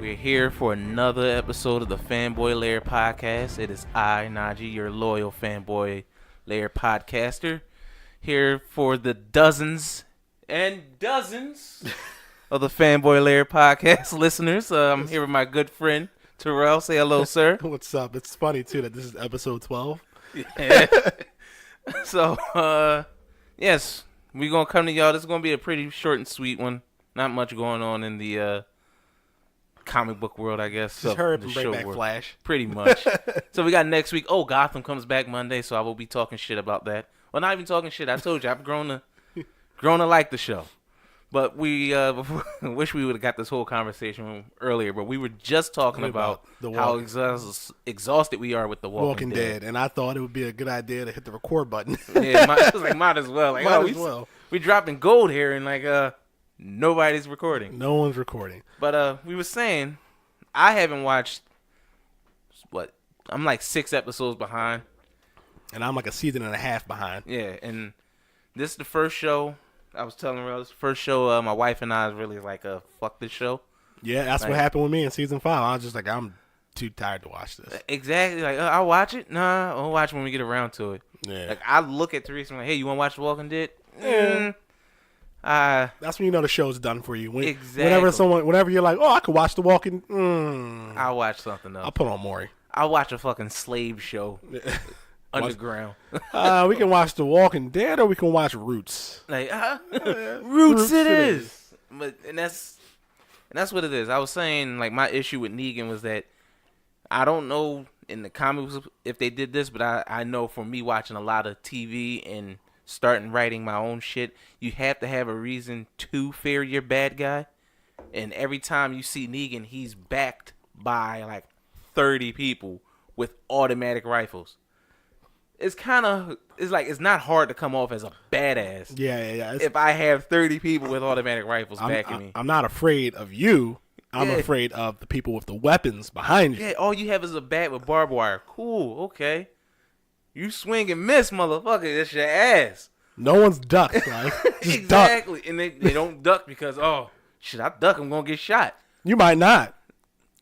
We're here for another episode of the Fanboy Lair podcast. It is I, Najee, your loyal Fanboy Lair podcaster, here for the dozens and dozens of the Fanboy Lair podcast listeners. I'm here with my good friend, Terrell. Say hello, sir. What's up? It's funny, too, that this is episode 12. Yeah. So, yes, we're going to come to y'all. This is going to be a pretty short and sweet one. Not much going on in the comic book world, I guess. Just heard from Bring Back world. Flash. Pretty much. So we got next week. Oh, Gotham comes back Monday, so I will be talking shit about that. Well, not even talking shit. I told you, I've grown to like the show. But we wish we would have got this whole conversation earlier, but we were just talking about how exhausted we are with The Walking Dead. And I thought it would be a good idea to hit the record button. Yeah, I was like, might as well. Like, might as well. We dropping gold here, and like, nobody's recording. No one's recording. But we were saying, I haven't watched, I'm like 6 episodes behind. And I'm like a season and a half behind. Yeah, and this is the first show. I was telling her, this is the first show my wife and I is really like, fuck this show. Yeah, that's what happened with me in season 5. I was just like, I'm too tired to watch this. Exactly. Like, I'll watch it. Nah, I'll watch it when we get around to it. Yeah. Like, I look at Teresa and I'm like, hey, you want to watch The Walking Dead? That's when you know the show's done for you. Exactly. Whenever you're like, oh, I could watch The Walking. I'll watch something else. I'll put on Maury. I'll watch a fucking slave show. Underground. We can watch The Walking Dead or we can watch Roots. Like, Roots it is. But and that's what it is. I was saying, like, my issue with Negan was that I don't know in the comics if they did this, but I know for me watching a lot of TV and starting writing my own shit, you have to have a reason to fear your bad guy. And every time you see Negan, he's backed by like 30 people with automatic rifles. It's not hard to come off as a badass. Yeah. If I have 30 people with automatic rifles backing me. I'm not afraid of you. I'm afraid of the people with the weapons behind you. Yeah, all you have is a bat with barbed wire. Cool, okay. You swing and miss, motherfucker. That's your ass. No one's ducked. Like, just exactly. Duck. And they don't duck because, shit, I duck, I'm going to get shot. You might not.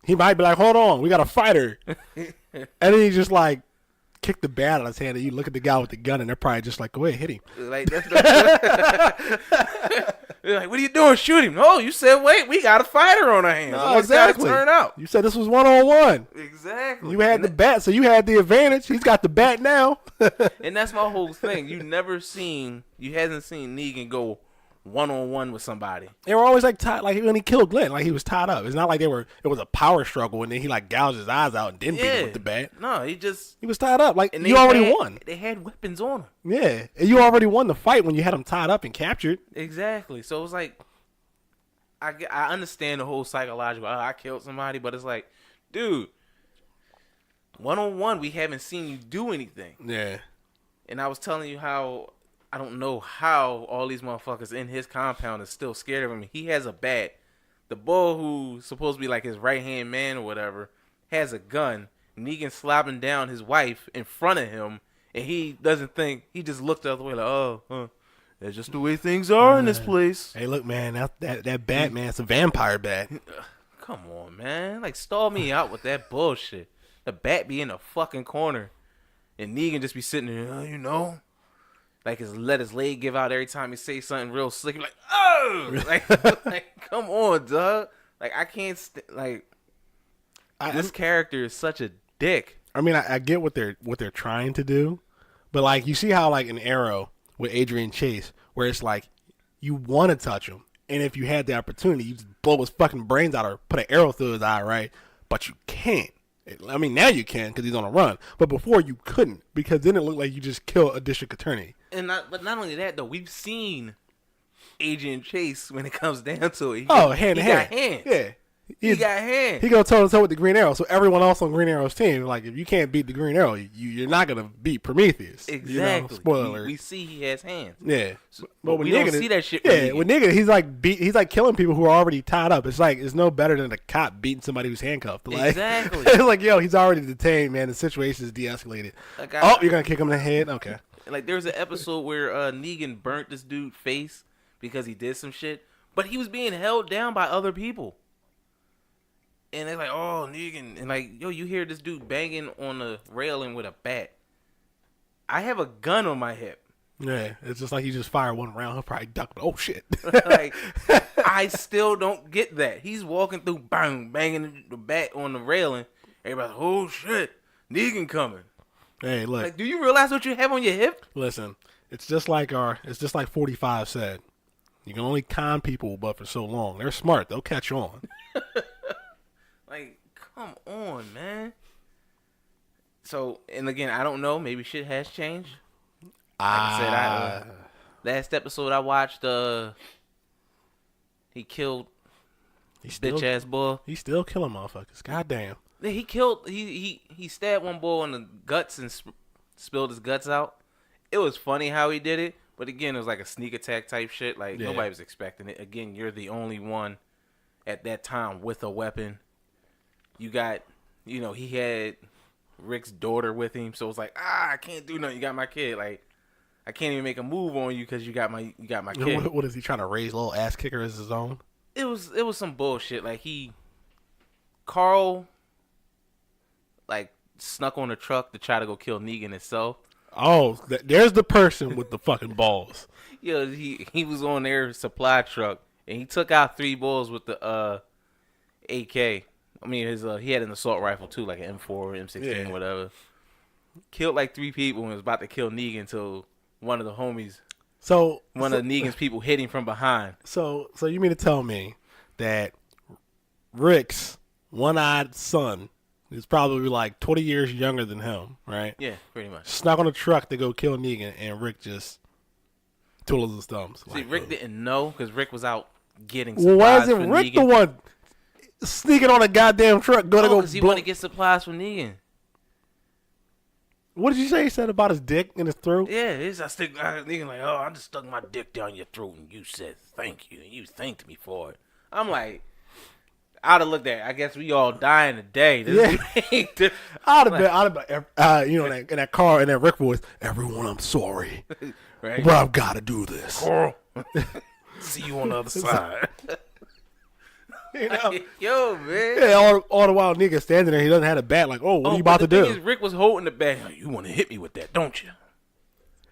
He might be like, hold on, we got a fighter. And then he just like kick the bat out of his hand and you look at the guy with the gun and they're probably just like, go ahead, hit him. Like, they're like, what are you doing? Shoot him. No, you said, wait, we got a fighter on our hands. No, exactly. Turn out. You said this was 1-on-1. Exactly. You had the bat, so you had the advantage. He's got the bat now. And that's my whole thing. You hasn't seen Negan go 1-on-1 with somebody. They were always like tied, like when he killed Glenn, like he was tied up. It's not like it was a power struggle and then he like gouged his eyes out and didn't beat him with the bat. No, he was tied up. Like, you already won. They had weapons on him. Yeah, and you already won the fight when you had him tied up and captured. Exactly. So it was like, I understand the whole psychological, I killed somebody, but it's like, dude, 1-on-1, we haven't seen you do anything. Yeah. And I was telling you how I don't know how all these motherfuckers in his compound is still scared of him. He has a bat. The boy who's supposed to be like his right-hand man or whatever has a gun. Negan slapping down his wife in front of him, and he doesn't think. He just looked the other way like, that's just the way things are in this place. Hey, look, man, that bat, man, it's a vampire bat. Come on, man. Like, stall me out with that bullshit. The bat be in a fucking corner, and Negan just be sitting there, like let his leg give out every time he say something real slick. Like, oh, like come on, dog. Like, I can't this character is such a dick. I mean, I get what they're trying to do, but like you see how like an Arrow with Adrian Chase, where it's like you want to touch him, and if you had the opportunity, you just blow his fucking brains out or put an arrow through his eye, right? But you can't. I mean, now you can because he's on a run, but before you couldn't because then it looked like you just killed a district attorney. But not only that though, we've seen Agent Chase when it comes down to it. Hand to hand. Got hands. Yeah, he got hands. He go toe to toe with the Green Arrow. So everyone else on Green Arrow's team, like if you can't beat the Green Arrow, you're not gonna beat Prometheus. Exactly. Spoiler. We see he has hands. Yeah, but we don't see that shit. Yeah, with Negan, he's like killing people who are already tied up. It's like it's no better than a cop beating somebody who's handcuffed. Like, exactly. It's like, yo, he's already detained, man. The situation is de-escalated. Like, you're gonna kick him in the head? Okay. Like there was an episode where Negan burnt this dude's face because he did some shit, but he was being held down by other people. And they're like, oh, Negan. And like, yo, you hear this dude banging on the railing with a bat. I have a gun on my hip. Yeah, it's just like you just fire one round, he'll probably duck. Oh, shit. Like, I still don't get that. He's walking through, bang, banging the bat on the railing. Everybody's like, oh, shit, Negan coming. Hey, look. Like, do you realize what you have on your hip? Listen, it's just like 45 said. You can only con people but for so long. They're smart. They'll catch on. Like, come on, man. So, and again, I don't know. Maybe shit has changed. Like I said, last episode I watched, he killed bitch ass boy. He's still killing motherfuckers. Goddamn. He killed. He stabbed one boy in the guts and spilled his guts out. It was funny how he did it, but again, it was like a sneak attack type shit. Like nobody was expecting it. Again, you're the only one at that time with a weapon. You got, he had Rick's daughter with him, so it's like, I can't do nothing. You got my kid. Like, I can't even make a move on you because you got my kid. What is he trying to raise? A little ass kicker as his own? It was some bullshit. Like Carl, like snuck on the truck to try to go kill Negan himself. Oh, there's the person with the fucking balls. Yeah, he was on their supply truck and he took out 3 bulls with the AK. I mean, he had an assault rifle too, like an M4, M16, whatever. Killed like 3 people and was about to kill Negan until one of the homies, one of Negan's people hit him from behind. So you mean to tell me that Rick's one-eyed son is probably like 20 years younger than him, right? Yeah, pretty much. Snuck on a truck to go kill Negan, and Rick just twiddles his thumbs. See, Rick didn't know because Rick was out getting supplies. Well, why isn't Rick Negan. The one sneaking on a goddamn truck go because he wanted to get supplies from Negan. What did you say he said about his dick in his throat? Yeah, Negan like, oh, I just stuck my dick down your throat and you said thank you and you thanked me for it. I'm like, I'd have looked at it. I guess we all dying today. I'd have been, in that car, in that Rick voice, everyone, I'm sorry. Right? But I've got to do this. Carl, see you on the other side. Yo, man. Yeah, all the while nigga standing there, he doesn't have a bat. Like, oh, what are you about to do? Rick was holding the bat. Like, you want to hit me with that, don't you?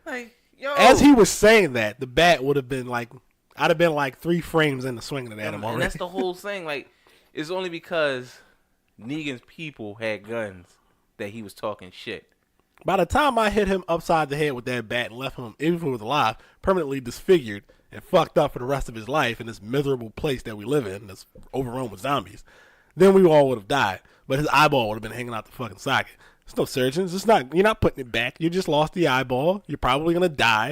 Like, yo. As he was saying that, the bat would have been like, I'd have been like 3 frames into swinging at him already. And that's the whole thing. Like, it's only because Negan's people had guns that he was talking shit. By the time I hit him upside the head with that bat and left him, even if he was alive, permanently disfigured and fucked up for the rest of his life in this miserable place that we live in that's overrun with zombies, then we all would have died. But his eyeball would have been hanging out the fucking socket. There's no surgeons. You're not putting it back. You just lost the eyeball. You're probably going to die,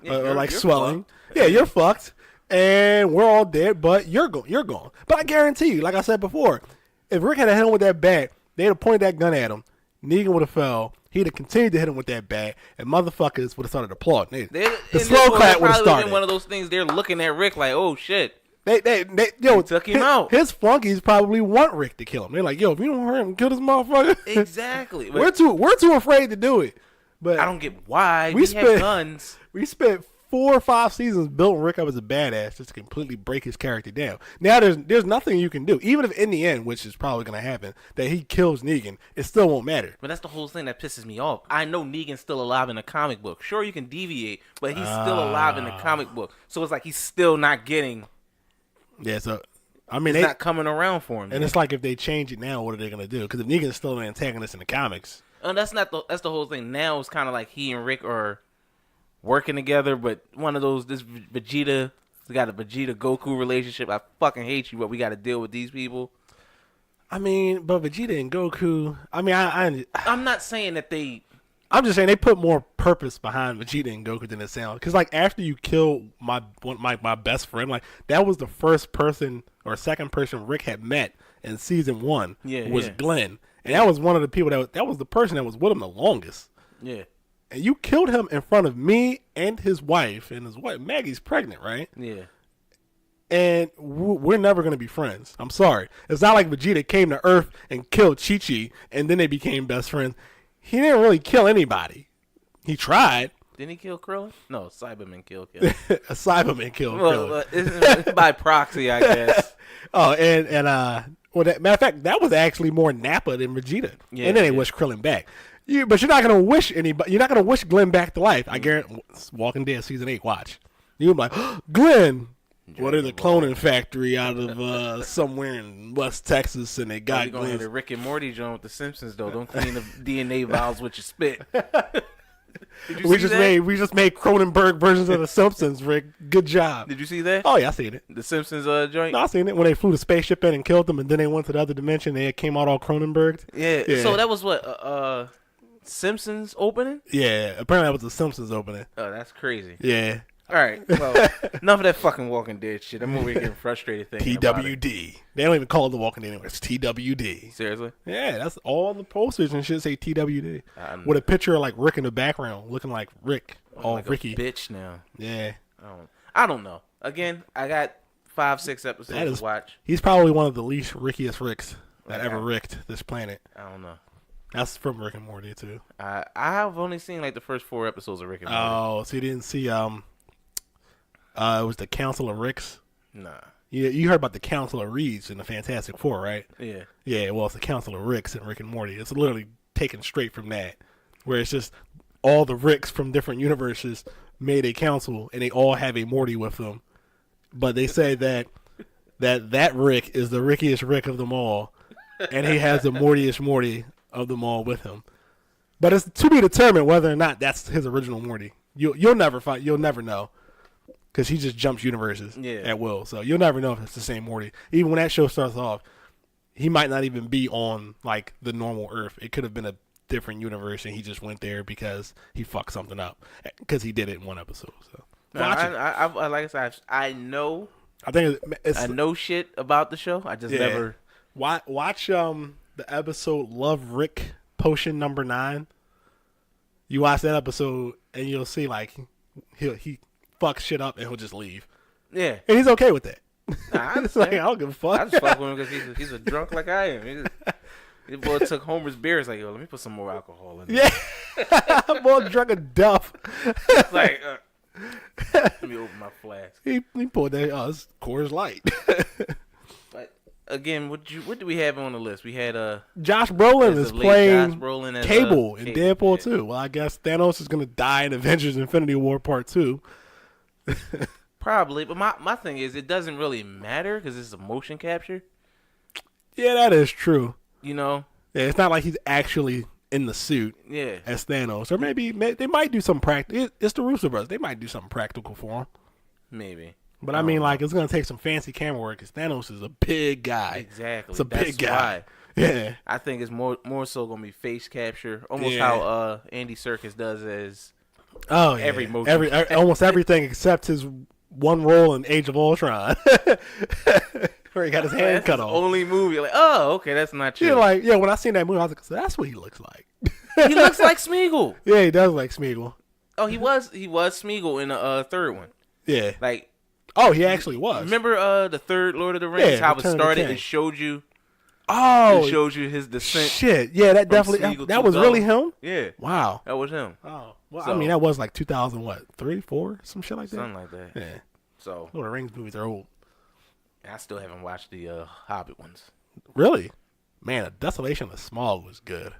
you're swelling. Fucked. Yeah, you're fucked. And we're all dead, but you're gone. But I guarantee you, like I said before, if Rick had hit him with that bat, they'd have pointed that gun at him. Negan would have fell. He'd have continued to hit him with that bat, and motherfuckers would have started applauding. The slow clap would have started. Been one of those things. They're looking at Rick like, "Oh shit!" They took him out. His flunkies probably want Rick to kill him. They're like, "Yo, if you don't hurt him, kill this motherfucker." Exactly. We're too afraid to do it. But I don't get why we had guns. We spent 4 or 5 seasons building Rick up as a badass just to completely break his character down. Now there's nothing you can do. Even if in the end, which is probably going to happen, that he kills Negan, it still won't matter. But that's the whole thing that pisses me off. I know Negan's still alive in the comic book. Sure, you can deviate, but he's still alive in the comic book. So it's like he's still not getting... Yeah, so... I mean, it's not coming around for him. And it's like if they change it now, what are they going to do? Because if Negan's still an antagonist in the comics... that's the whole thing. Now it's kind of like he and Rick are... working together, but one of those, we got a Vegeta Goku relationship. I fucking hate you, but we got to deal with these people. I mean, but Vegeta and Goku, I mean, I'm not saying that they... I'm just saying they put more purpose behind Vegeta and Goku than it sounds. Because, like, after you kill my best friend, like, that was the first person or second person Rick had met in season 1 was Glenn. And that was one of the people that was the person that was with him the longest. Yeah. And you killed him in front of me and his wife. And his wife, Maggie's pregnant, right? Yeah. And we're never going to be friends. I'm sorry. It's not like Vegeta came to Earth and killed Chi-Chi and then they became best friends. He didn't really kill anybody. He tried. Didn't he kill Krillin? No, Cyberman killed Krillin. A Cyberman killed Krillin. By proxy, I guess. Oh, and Well, matter of fact, that was actually more Nappa than Vegeta. Yeah, and then they wished Krillin back. But you're not gonna wish anybody. You're not gonna wish Glenn back to life. I guarantee. Walking Dead season 8. Watch. You're like, Glenn. What is the cloning factory out of somewhere in West Texas, and they got going to the Rick and Morty joint with the Simpsons though. Don't clean the DNA vials with your spit. We just made Cronenberg versions of the Simpsons, Rick. Good job. Did you see that? Oh yeah, I seen it. The Simpsons joint. No, I seen it when they flew the spaceship in and killed them, and then they went to the other dimension. They came out all Cronenberg. Yeah. So that was what Simpsons opening. Yeah, apparently that was the Simpsons opening. Oh, that's crazy. Yeah. All right. Well, enough of that fucking Walking Dead shit. I'm over here getting frustrated thinking about it. TWD. They don't even call it the Walking Dead anymore. It's TWD. Seriously? Yeah, that's all the posters and shit say TWD. With a picture of like Rick in the background, looking like Rick. All like Ricky. A bitch now. Yeah. I don't know. Again, I got 5-6 episodes to watch. He's probably one of the least Rickiest Ricks that ever ricked this planet. I don't know. That's from Rick and Morty too. I have only seen like the first 4 episodes of Rick and Morty. Oh, so you didn't see it was the Council of Ricks? Nah. You heard about the Council of Reeds in the Fantastic Four, right? Yeah. Yeah, well, it's the Council of Ricks in Rick and Morty. It's literally taken straight from that, where it's just all the Ricks from different universes made a council, and they all have a Morty with them. But they say that Rick is the Rickiest Rick of them all, and he has the Mortiest Morty of them all with him. But it's to be determined whether or not that's his original Morty. You'll never know. Because he just jumps universes at will. So you'll never know if it's the same Morty. Even when that show starts off, he might not even be on like the normal Earth. It could have been a different universe, and he just went there because he fucked something up. Because he did it in one episode. So like I said, I know. I think I know shit about the show. I just never watch the episode Love Rick Potion number 9. You watch that episode, and you'll see like he fuck shit up and he'll just leave. Yeah. And he's okay with that. Nah, I It's like, I don't give a fuck. I just fuck with him because he's a drunk like I am. This boy took Homer's beer. It's like, yo, let me put some more alcohol in there. Yeah. Boy drunk a duff. It's like, let me open my flask. He pulled that, it's Coors Light. But again, what do we have on the list? We had Josh Brolin is playing Josh Brolin as, Cable in Deadpool 2. Well, I guess Thanos is going to die in Avengers Infinity War Part 2. Probably, but my thing is, it doesn't really matter because it's a motion capture. Yeah, that is true. You know? Yeah, it's not like he's actually in the suit as Thanos. Or maybe they might do some practical. It's the Russo brothers. They might do something practical for him. Maybe. But I mean, like, it's going to take some fancy camera work because Thanos is a big guy. Exactly. It's a big guy. Why. Yeah. I think it's more so going to be face capture. Almost how Andy Serkis does as every motion. Almost everything except his one role in Age of Ultron. Where he got his hand cut off. Only movie. Like, oh, okay, that's not you. When I seen that movie, I was like, so that's what he looks like. He looks like Smeagol. Yeah, he does like Smeagol. Oh, he was Smeagol in the third one. Yeah. Like, oh, he actually was. Remember the third Lord of the Rings? How it started? It showed you. Oh, it shows you his descent. Shit, yeah, that definitely that was really him. Yeah, wow, that was him. Oh, well, so, I mean, that was like 2003, 4, some shit like that. Something like that. Yeah. So Lord of the Rings movies are old. I still haven't watched the Hobbit ones. Really? Man, The Desolation of Smaug was good.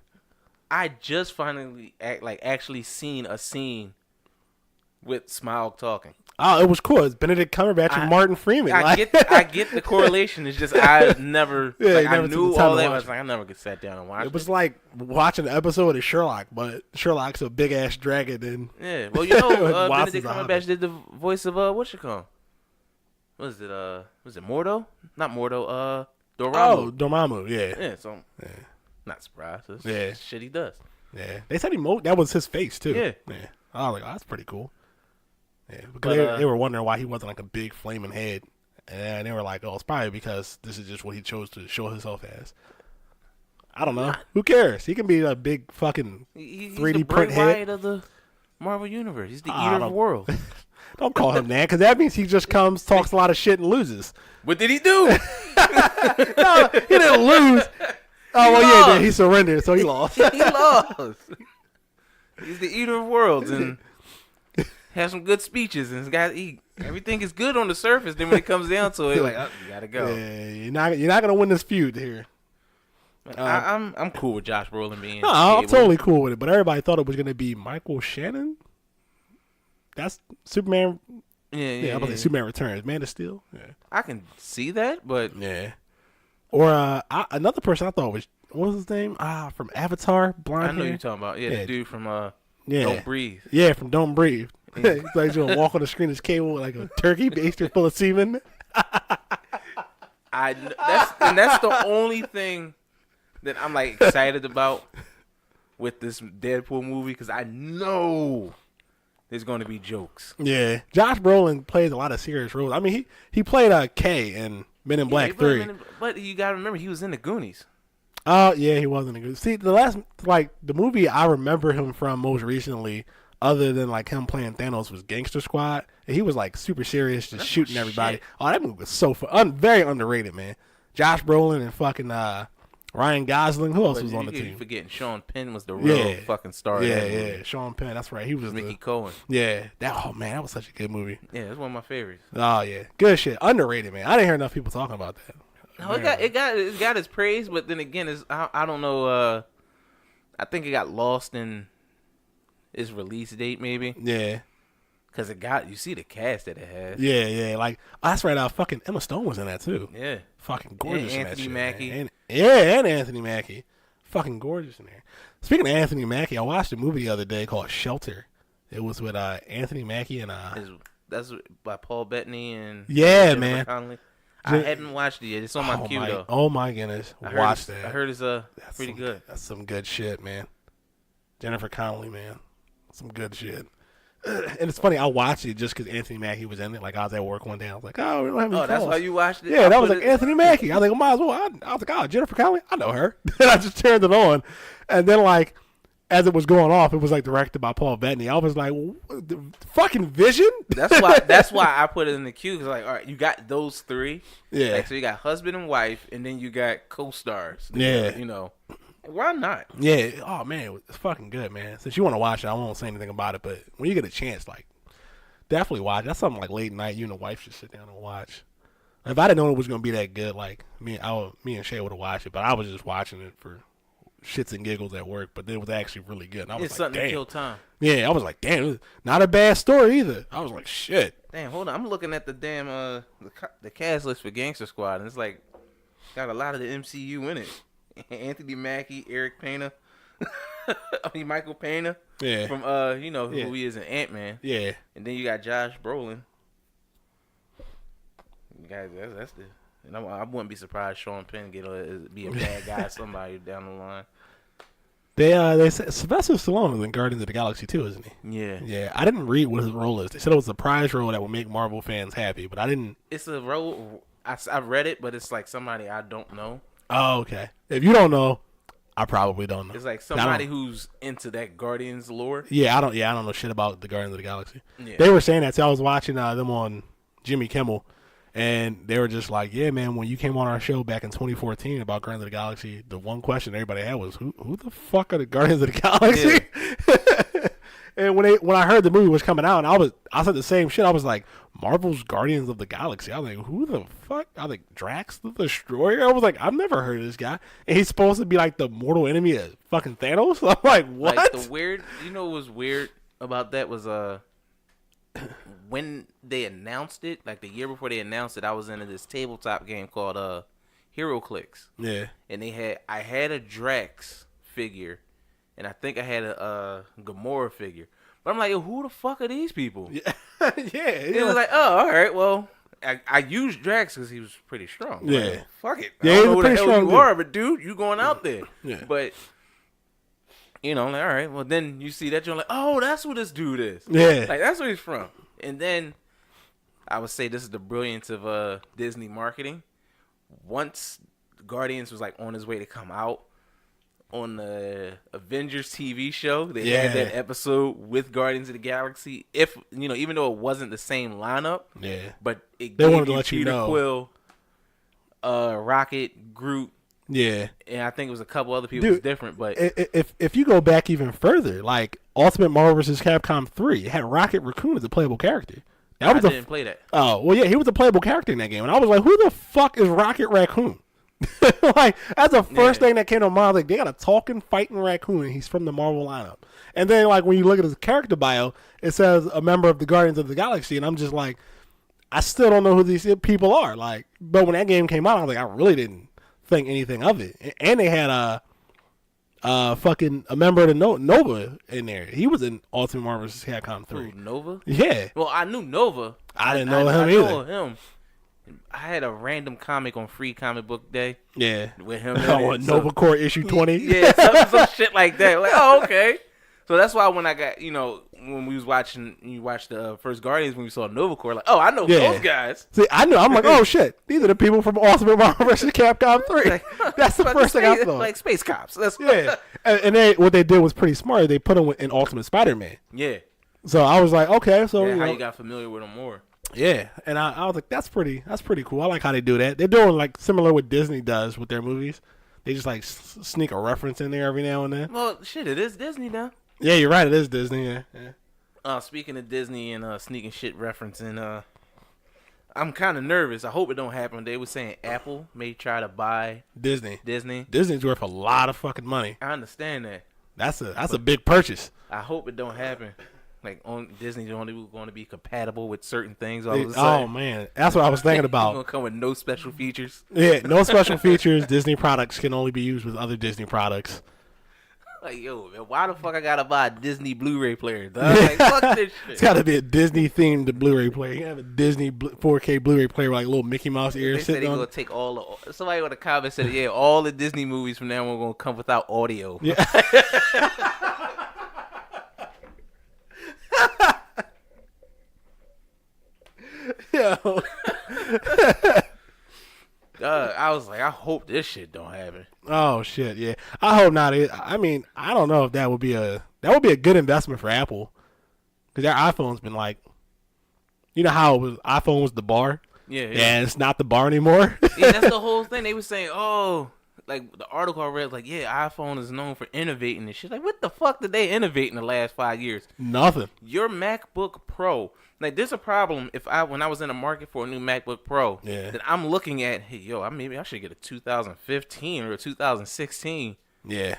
I just finally actually seen a scene with Smaug talking. Oh, it was cool. It's Benedict Cumberbatch and Martin Freeman. I get the correlation. It's just I never. I knew all that. I was like, I never get sat down and watch it. It was like watching an episode of Sherlock, but Sherlock's a big ass dragon. And well, you know, Benedict Cumberbatch did the voice of what you call? Was it Mordo? Not Mordo. Dormammu. Oh, Dormammu. Yeah. Yeah. So not surprised. That's shit he does. Yeah. They said that was his face too. Yeah. Yeah. I was like, oh, that's pretty cool. Yeah, because they were wondering why he wasn't like a big flaming head, and they were like, "Oh, it's probably because this is just what he chose to show himself as." I don't know. Who cares? He can be a big fucking 3D print head of the Marvel Universe. He's the eater of the world. Don't call him that, because that means he just comes, talks a lot of shit, and loses. What did he do? No, he didn't lose. Oh, well, yeah, he surrendered, so he lost. He lost. He's the eater of worlds, and have some good speeches, and everything is good on the surface. Then when it comes down to it, like, oh, you gotta go. Yeah, you're not gonna win this feud here. I'm cool with Josh Brolin being. No, I'm totally cool with it. But everybody thought it was gonna be Michael Shannon. That's Superman. Yeah. I'm about to say Superman Returns, Man of Steel. Yeah, I can see that, but yeah. Or another person I thought was, what was his name? From Avatar, blonde hair. I know you're talking about. Yeah, the dude from Don't Breathe. Yeah, from Don't Breathe. He's like gonna walk on the screen as cable like a turkey basted full of semen. That's the only thing that I'm like excited about with this Deadpool movie, because I know there's going to be jokes. Yeah, Josh Brolin plays a lot of serious roles. I mean, he played K in Men in Black 3. But you got to remember, he was in the Goonies. Oh, yeah, he was in the Goonies. See, the movie I remember him from most recently, other than like him playing Thanos, was Gangster Squad. And he was like super serious, just shooting everybody. Shit. Oh, that movie was so fun. Very underrated, man. Josh Brolin and fucking Ryan Gosling. Who else was on the team? Forgetting Sean Penn was the real fucking star. Yeah. Sean Penn. That's right. He was Mickey Cohen. Yeah. That was such a good movie. Yeah, it's one of my favorites. Oh yeah, good shit. Underrated, man. I didn't hear enough people talking about that. No, it got its praise, but then again, I don't know. I think it got lost in its release date, maybe. Yeah. Cause you see the cast that it has. Yeah. Like, that's right. Fucking Emma Stone was in that too. Yeah. Fucking gorgeous in that shit. Mackie. And Anthony Mackie. Fucking gorgeous in there. Speaking of Anthony Mackie, I watched a movie the other day called Shelter. It was with Anthony Mackie and that's by Paul Bettany and Jennifer man. Connelly. I hadn't watched it yet. It's on my queue though. Oh my goodness. Watch that. I heard it's pretty good. That's some good shit, man. Jennifer Connelly, man. Some good shit. And it's funny, I watched it just because Anthony Mackie was in it. Like, I was at work one day. I was like, oh, we don't have any that's why you watched it? Yeah, that was like Anthony Mackie. I was like, well, might as well. I was like, oh, Jennifer Connelly? I know her. And I just turned it on. And then, like, as it was going off, it was, like, directed by Paul Bettany. I was like, the fucking Vision? That's why I put it in the queue. Because, like, all right, you got those three. Yeah. Like, so you got husband and wife, and then you got co-stars. Yeah. You know. Why not? Yeah. Oh, man, it's fucking good, man. Since you want to watch it, I won't say anything about it. But when you get a chance, like, definitely watch. That's something like late night. You and the wife should sit down and watch. If I didn't know it was gonna be that good, like me and Shay would have watched it. But I was just watching it for shits and giggles at work. But it was actually really good. And I was it's like, something damn. to kill time. Yeah, I was like, damn, not a bad story either. I was like, shit. Damn, hold on. I'm looking at the damn the cast list for Gangster Squad, and it's like got a lot of the MCU in it. Anthony Mackie, Eric Pena. Michael Pena. Yeah. From who he is in Ant-Man. Yeah. And then you got Josh Brolin. You guys, that's the. And I wouldn't be surprised Sean Penn be a bad guy, somebody down the line. They said Sylvester Stallone is in Guardians of the Galaxy too, isn't he? Yeah. Yeah. I didn't read what his role is. They said it was a prize role that would make Marvel fans happy, but I didn't. It's a role. I read it, but it's like somebody I don't know. Oh, okay. If you don't know, I probably don't know. It's like somebody who's into that Guardians lore. Yeah, I don't know shit about the Guardians of the Galaxy. Yeah. They were saying that. So I was watching them on Jimmy Kimmel, and they were just like, "Yeah, man, when you came on our show back in 2014 about Guardians of the Galaxy, the one question everybody had was, who the fuck are the Guardians of the Galaxy?" Yeah. And when I heard the movie was coming out, and I said the same shit. I was like, Marvel's Guardians of the Galaxy. I was like, who the fuck? I was like, Drax the Destroyer? I was like, I've never heard of this guy. And he's supposed to be like the mortal enemy of fucking Thanos? I'm like, what? Like what was weird about that was when they announced it, like the year before they announced it, I was into this tabletop game called Hero Clicks. Yeah. And I had a Drax figure. And I think I had a Gamora figure. But I'm like, who the fuck are these people? Yeah. Yeah. It was like, oh, all right, well, I used Drax because he was pretty strong. Yeah. Like, fuck it. Yeah, I don't know who the pretty hell strong you are, but dude, you going out there. Yeah. But, like, all right, well, then you see that, you're like, oh, that's what this dude is. Yeah. Like, that's where he's from. And then I would say this is the brilliance of Disney marketing. Once Guardians was, like, on his way to come out, on the Avengers TV show, they had that episode with Guardians of the Galaxy. If even though it wasn't the same lineup, yeah, but they wanted gave to let you Peter know. Quill, Rocket, Groot, Yeah. And I think it was a couple other people was different, but if you go back even further, like Ultimate Marvel vs. Capcom 3, it had Rocket Raccoon as a playable character. I didn't play that. Oh, well, yeah, he was a playable character in that game. And I was like, who the fuck is Rocket Raccoon? Like, that's the first thing that came to mind. I was like, they got a talking, fighting raccoon, and he's from the Marvel lineup. And then, like, when you look at his character bio, it says a member of the Guardians of the Galaxy, and I'm just like, I still don't know who these people are. Like, but when that game came out, I was like, I really didn't think anything of it. And they had a member of the Nova in there. He was in Ultimate Marvel vs. Capcom 3. Ooh, Nova? Yeah. Well, I knew Nova. I didn't know him either. Know him. I had a random comic on Free Comic Book Day. Yeah. With him. Nova Corps issue 20. Yeah, some shit like that. Like, oh, okay. So that's why when I got, when we was watching, you watched the first Guardians when we saw Nova Corps, like, oh, I know those guys. See, I knew. I'm like, oh shit, these are the people from Ultimate Marvel vs. Capcom 3. That's the first thing I thought. Like space cops. Yeah, and what they did was pretty smart. They put them in Ultimate Spider-Man. Yeah. So I was like, okay, so how you got familiar with them more? Yeah, and I was like, that's pretty cool. I like how they do that. They're doing like similar what Disney does with their movies. They just like sneak a reference in there every now and then. Well, shit, it is Disney now. Yeah, you're right. It is Disney. Yeah. Speaking of Disney and sneaking shit referencing, I'm kind of nervous. I hope it don't happen. They were saying Apple may try to buy Disney. Disney's worth a lot of fucking money. I understand that. That's a big purchase. I hope it don't happen. Like, Disney's only going to be compatible with certain things all of a sudden. Oh, man. That's what I was thinking about. Going to come with no special features. Yeah, no special features. Disney products can only be used with other Disney products. Like, yo, man, why the fuck I got to buy a Disney Blu-ray player, dog? Like, fuck this shit. It's got to be a Disney-themed Blu-ray player. You have a Disney 4K Bluray player with like a little Mickey Mouse ears sitting on. They going to take all the... Somebody in the comments said, yeah, all the Disney movies from now on are going to come without audio. Yeah. Yo. I was like, I hope this shit don't happen. Oh shit, yeah. I hope not. I mean, I don't know if that would be a good investment for Apple, because their iPhone's been like, you know how iPhone was the bar. Yeah. And it's not the bar anymore. Yeah, that's the whole thing. They were saying, oh, like the article I read was like, yeah, iPhone is known for innovating and shit. Like, what the fuck did they innovate in the last 5 years? Nothing. Your MacBook Pro. Like, there's a problem when I was in the market for a new MacBook Pro. Yeah. That I'm looking at, hey, yo, maybe I should get a 2015 or a 2016. Yeah.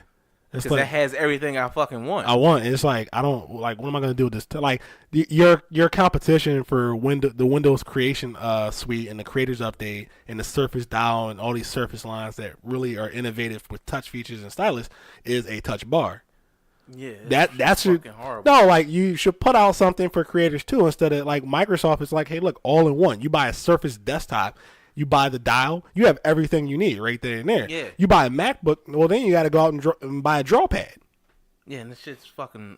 Because that has everything I fucking want. It's like, I don't, like, what am I going to do with this? Like, your competition for the Windows creation suite and the Creators Update and the Surface Dial and all these Surface lines that really are innovative with touch features and stylus is a touch bar. Yeah, that's fucking horrible. No, like, you should put out something for creators too, instead of like Microsoft is like, hey, look, all in one. You buy a Surface desktop, you buy the dial, you have everything you need right there and there. Yeah. You buy a MacBook, well, then you got to go out and buy a draw pad. Yeah, and this shit's fucking.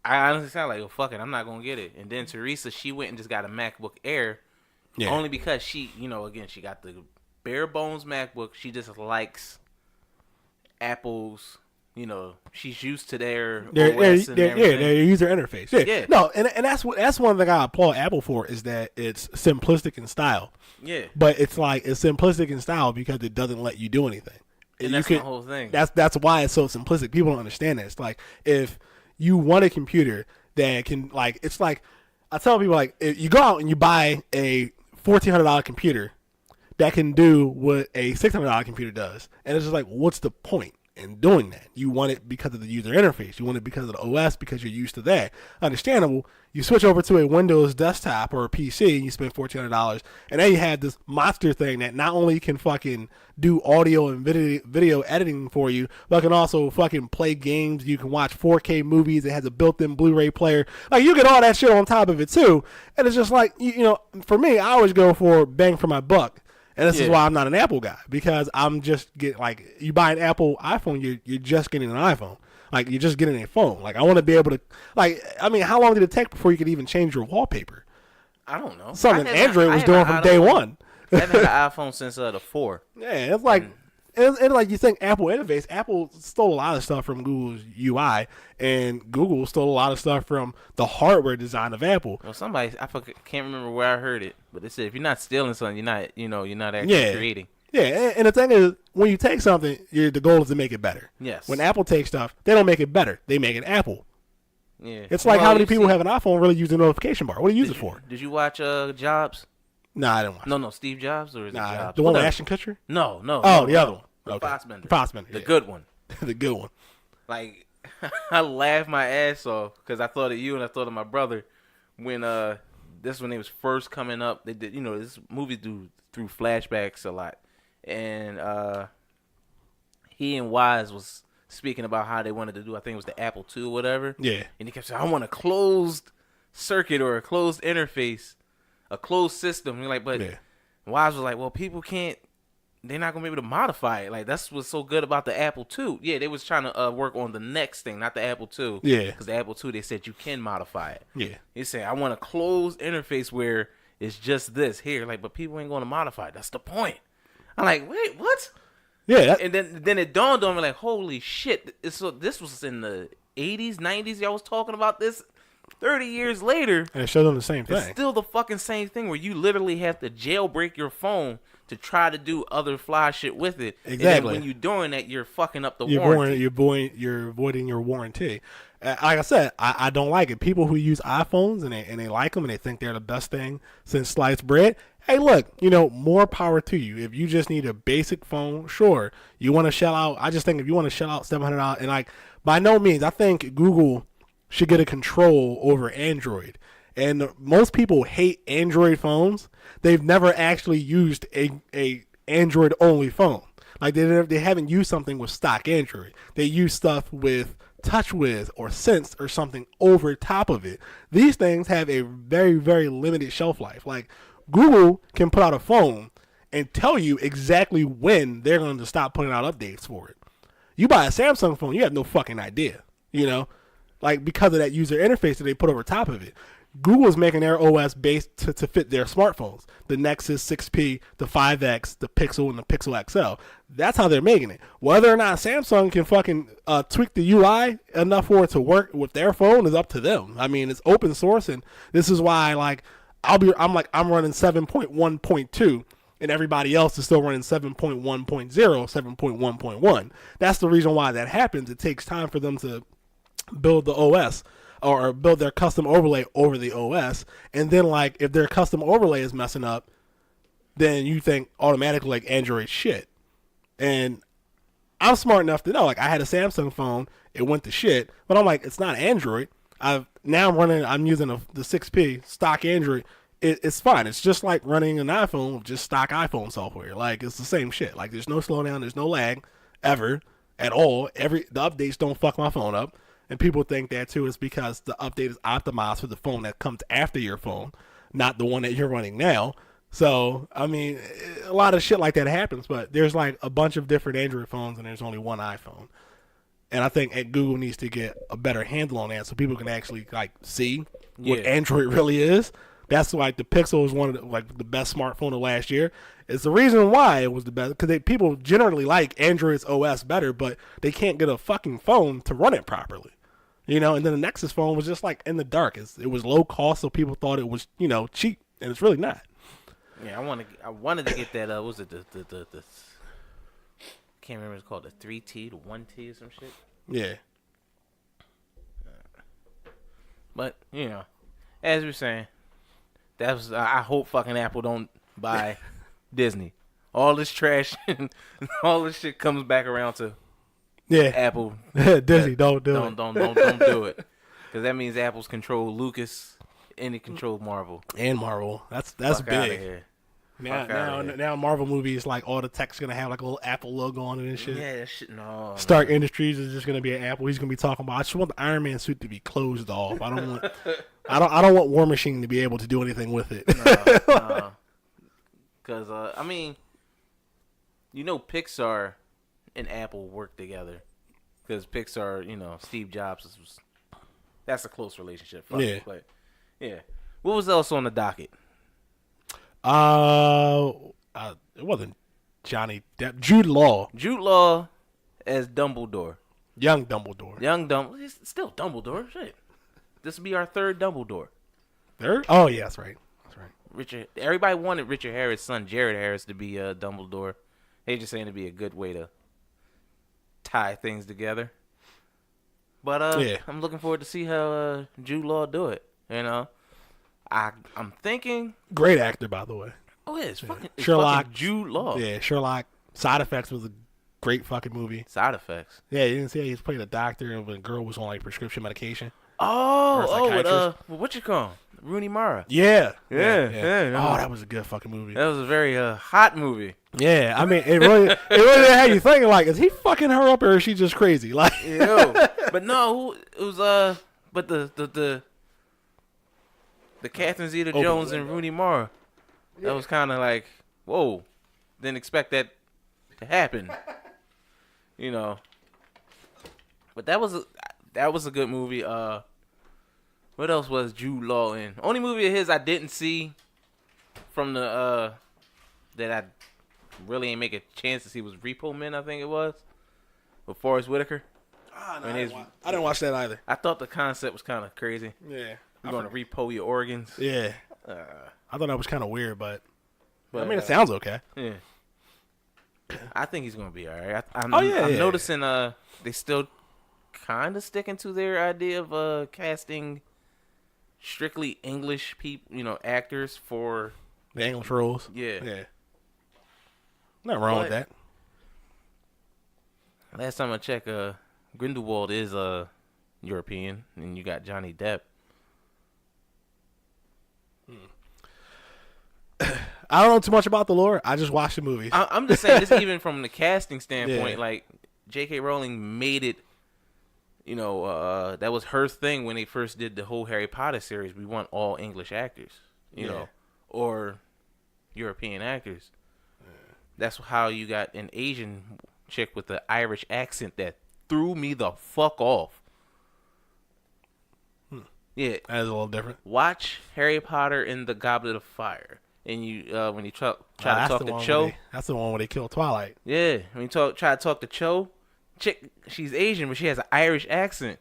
I honestly sound like, well, fuck it, I'm not gonna get it. And then Teresa, she went and just got a MacBook Air, only because she, again, she got the bare bones MacBook. She just likes Apple's. She's used to their OS and their user interface. Yeah. No, and that's one thing I applaud Apple for, is that it's simplistic in style. Yeah. But it's simplistic in style because it doesn't let you do anything. And that's the whole thing. That's why it's so simplistic. People don't understand that. It's like, if you want a computer that can, like, it's like, I tell people, like, if you go out and you buy a $1,400 computer that can do what a $600 computer does, and it's just like, what's the point in doing that? You want it because of the user interface. You want it because of the OS, because you're used to that. Understandable. You switch over to a Windows desktop or a PC, and you spend $1,400, and then you have this monster thing that not only can fucking do audio and video editing for you, but can also fucking play games. You can watch 4K movies. It has a built-in Blu-ray player. Like, you get all that shit on top of it too. And it's just like, for me, I always go for bang for my buck. And this is why I'm not an Apple guy, because I'm just you buy an Apple iPhone, you're just getting an iPhone. Like, you're just getting a phone. Like, I want to be able to, like, I mean, how long did it take before you could even change your wallpaper? I don't know. Something Android was doing from day one. I haven't had an iPhone since the 4. Yeah, it's like, and like, you think Apple innovates. Apple stole a lot of stuff from Google's UI, and Google stole a lot of stuff from the hardware design of Apple. Well, somebody, can't remember where I heard it, but they said if you're not stealing something, you're not actually creating. Yeah, and the thing is, when you take something, the goal is to make it better. Yes. When Apple takes stuff, they don't make it better. They make it Apple. Yeah. It's like how many people have an iPhone really use the notification bar? What do you use it for? Did you watch Jobs? Nah, I didn't watch. No, Steve Jobs or is it Jobs? The one with Ashton Kutcher? No. Oh, the other one. The Okay. Fassbender. Fassbender. The good one. The good one. Like, I laughed my ass off because I thought of you and I thought of my brother when this when they was first coming up. They did, this movie through flashbacks a lot, and he and Wise was speaking about how they wanted to do. I think it was the Apple II or whatever. Yeah. And he kept saying, "I want a closed circuit or a closed interface, a closed system." You're like, but Wise was like, "Well, people can't. They're not gonna be able to modify it. Like that's what's so good about the Apple II. Yeah, they was trying to work on the next thing, not the Apple II. Yeah, because the Apple II they said you can modify it. Yeah, he said I want a closed interface where it's just this here. Like, but people ain't gonna modify it. That's the point. I'm like, wait, what? Yeah, and then it dawned on me like, holy shit! So this was in the 80s, 90s. Y'all was talking about this. 30 years later, and it showed them the same thing. It's still the fucking same thing where you literally have to jailbreak your phone to try to do other fly shit with it. Exactly. And then when you're doing that, you're fucking up the warranty. You're voiding your warranty. Like I said, I don't like it. People who use iPhones and they like them and they think they're the best thing since sliced bread. Hey, look, more power to you. If you just need a basic phone, sure. You want to shell out. I just think if you want to shell out $700, and like by no means, I think Google should get a control over Android. And most people hate Android phones. They've never actually used a Android only phone. Like they haven't used something with stock Android. They use stuff with TouchWiz or Sense or something over top of it. These things have a very, very limited shelf life. Like Google can put out a phone and tell you exactly when they're going to stop putting out updates for it. You buy a Samsung phone, you have no fucking idea, Like because of that user interface that they put over top of it. Google is making their OS based to fit their smartphones. The Nexus 6P, the 5X, the Pixel, and the Pixel XL. That's how they're making it. Whether or not Samsung can fucking tweak the UI enough for it to work with their phone is up to them. I mean, it's open source, and this is why I'm running 7.1.2. And everybody else is still running 7.1.0, 7.1.1. That's the reason why that happens. It takes time for them to build the OS or build their custom overlay over the OS. And then, like, if their custom overlay is messing up, then you think automatically, like, Android shit. And I'm smart enough to know, like, I had a Samsung phone. It went to shit. But I'm like, it's not Android. I'm using the 6P, stock Android. It's fine. It's just like running an iPhone with just stock iPhone software. Like, it's the same shit. Like, there's no slowdown. There's no lag ever at all. The updates don't fuck my phone up. And people think that, too. It's because the update is optimized for the phone that comes after your phone, not the one that you're running now. So, I mean, a lot of shit like that happens. But there's, like, a bunch of different Android phones, and there's only one iPhone. And I think Google needs to get a better handle on that so people can actually, like, see what Android really is. That's why the Pixel is one of the best smartphone of last year. It's the reason why it was the best, because people generally like Android's OS better, but they can't get a fucking phone to run it properly. And then the Nexus phone was just like in the dark. It was low cost, so people thought it was cheap, and it's really not. Yeah, I wanted to get that. What was it the can't remember what it's called, the 3T, the 1T or some shit. Yeah. But as we were saying. I hope fucking Apple don't buy Disney. All this trash and all this shit comes back around to Apple. Disney, don't do it. Don't do it. Because that means Apple's control Lucas and it control Marvel. And Marvel. That's Fuck big. Now Marvel movies, like all the text gonna have like a little Apple logo on it and shit. Yeah, that shit. No. Stark Industries is just gonna be an Apple. He's gonna be talking about. I just want the Iron Man suit to be closed off. I don't want. I don't want War Machine to be able to do anything with it. No. Because I mean, Pixar and Apple work together. Because Pixar, Steve Jobs that's a close relationship. Yeah. But yeah, what was else on the docket? It wasn't Johnny Depp. Jude Law. Jude Law as Dumbledore. Young Dumbledore. He's still Dumbledore. Shit. This will be our third Dumbledore. Third? Oh, yeah, that's right. Everybody wanted Richard Harris' son, Jared Harris, to be Dumbledore. They just saying it'd be a good way to tie things together. But Yeah. I'm looking forward to see how Jude Law do it. You know, I'm thinking. Great actor, by the way. Oh, yeah, it's fucking Sherlock. Jude Law. Yeah, Sherlock. Side Effects was a great fucking movie. Side Effects. Yeah, you didn't see he was playing a doctor and when a girl was on like prescription medication. What you call him? Rooney Mara. Yeah. Yeah. Oh, that was a good fucking movie. That was a very hot movie. Yeah, I mean, it really had you thinking like, is he fucking her up or is she just crazy? Like, but no, it was but the Catherine Zeta-Jones and Rooney Mara. That was kind of like, whoa, didn't expect that to happen. You know, but that was a good movie. What else was Jude Law in? Only movie of his I didn't see from the that I really ain't make a chance to see was Repo Man, I think it was, with Forrest Whitaker. No, I didn't watch that either. I thought the concept was kind of crazy. Yeah, You're going to repo your organs. Yeah, I thought that was kind of weird, but I mean, it sounds sounds okay. Yeah, I think he's going to be all right. I'm yeah. noticing they still kind of sticking to their idea of casting strictly English actors for The English roles. Yeah. Nothing wrong with that. Last time I checked, Grindelwald is European, and you got Johnny Depp. I don't know too much about the lore. I just watched the movies. I'm just saying, this even from the casting standpoint, Yeah. like J.K. Rowling made it. That was her thing when they first did the whole Harry Potter series. We want all English actors, you know, or European actors. That's how you got an Asian chick with the Irish accent that threw me the fuck off. Yeah, That is a little different. watch Harry Potter and the Goblet of Fire, and you when you try to talk to Cho. That's the one where they killed Twilight. Yeah, when you try to talk to Cho, chick, she's Asian, but she has an Irish accent.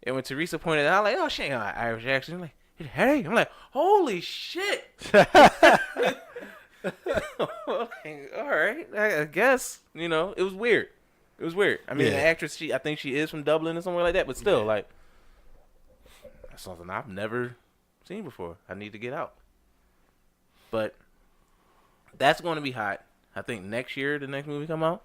And when Teresa pointed out, like, oh, she ain't got an Irish accent. I'm like, hey, I'm like, holy shit. All right, I guess it was weird. It was weird. I mean, the actress, I think she is from Dublin or somewhere like that, but still, like, that's something I've never seen before. I need to get out. But that's going to be hot. I think next year, the next movie come out.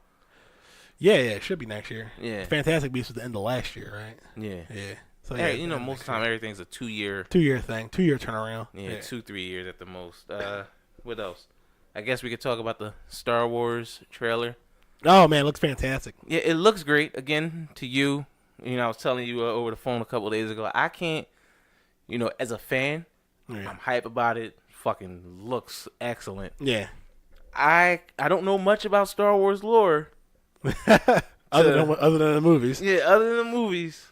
Yeah, it should be next year. Yeah. Fantastic Beasts was the end of last year, right? Yeah. Yeah. So Hey, most of the time everything's a 2-year. 2-year thing. 2-year turnaround. Yeah, 2-3 years at the most. What else? I guess we could talk about the Star Wars trailer. Oh man, it looks fantastic. Yeah, it looks great. Again, to you, I was telling you over the phone a couple of days ago. I can't, as a fan, I'm hype about it. Fucking looks excellent. Yeah. I don't know much about Star Wars lore. other than the movies. Yeah, other than the movies.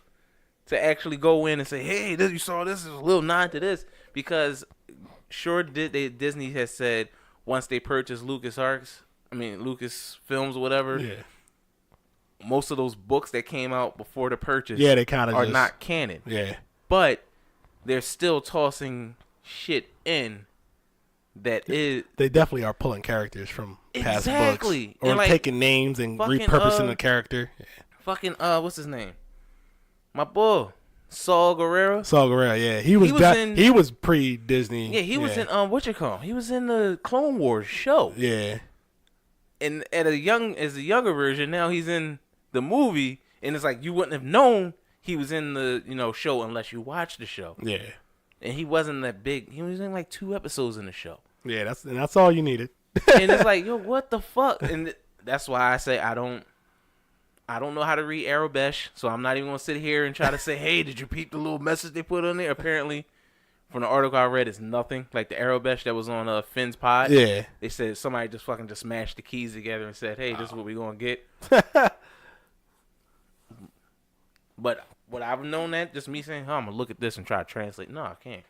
To actually go in and say, hey, you saw this, is a little nod to this. Because Disney has said once they purchase Lucas Films or whatever, most of those books that came out before the purchase they kind of are not canon. Yeah. But they're still tossing shit in that is... They definitely are pulling characters from past books. Or and taking names and repurposing the character. Yeah. Fucking, what's his name? My boy, Saul Guerrero. Yeah. He was pre-Disney. Yeah, he was in, he was in the Clone Wars show. Yeah. And as a younger version, now he's in the movie, and it's like you wouldn't have known he was in the, show unless you watched the show. Yeah. And he wasn't that big. He was in like 2 episodes in the show. Yeah, that's all you needed. And it's like, yo, what the fuck? And that's why I say I don't know how to read Arabesh, so I'm not even gonna sit here and try to say, hey, did you peep the little message they put on there? Apparently, from the article I read, it's nothing. Like the Arabesh that was on Finn's pod. Yeah. They said somebody just smashed the keys together and said, hey, this is what we're gonna get. But would I've known that? Just me saying, I'm gonna look at this and try to translate. No, I can't.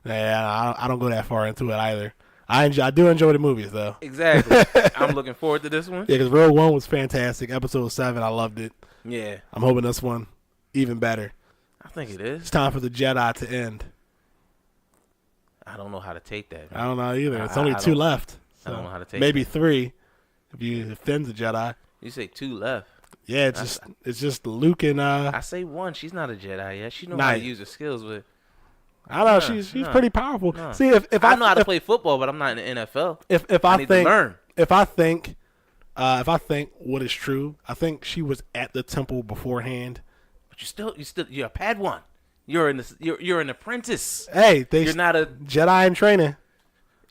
Yeah, I don't go that far into it either. I do enjoy the movies though. Exactly. I'm looking forward to this one. Yeah, because Rogue One was fantastic. Episode 7, I loved it. Yeah. I'm hoping this one even better. I think it is. It's time for the Jedi to end. I don't know how to take that. I don't know either. It's only 2 left. So I don't know how to take maybe that. 3. if you offend the Jedi. You say 2 left. Yeah, it's just Luke and I say 1. She's not a Jedi yet. She knows how to use her skills with. I know she's pretty powerful. See, if I know how to play football, but I'm not in the NFL. If I need to learn. If I think what is true, I think she was at the temple beforehand. But you're a Padawan. You're an apprentice. Hey, you're not a Jedi in training.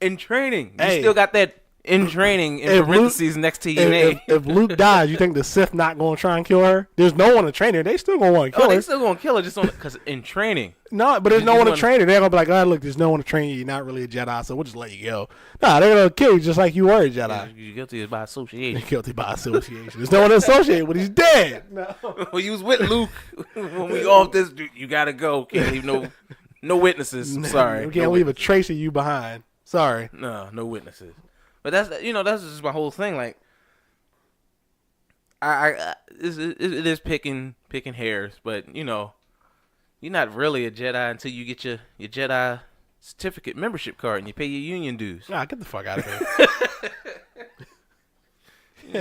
In training, you still got that in training in parentheses next to your name. If Luke dies, you think the Sith not going to try and kill her? There's no one to train her. They still going to want to kill her. They still going to kill her just because in training. No, but there's no one to train her. They're going to be like, oh, look, there's no one to train you. You're not really a Jedi, so we'll just let you go. No, they're going to kill you just like you were a Jedi. You're guilty by association. You're guilty by association. There's no one to associate with. He's dead. No. Well, you was with Luke when we off this. You got to go. Can't leave no witnesses. I'm sorry. We can't leave a trace of you behind. Sorry. No witnesses. But that's just my whole thing. Like, it is picking hairs, but you're not really a Jedi until you get your Jedi certificate membership card and you pay your union dues. Nah, get the fuck out of here.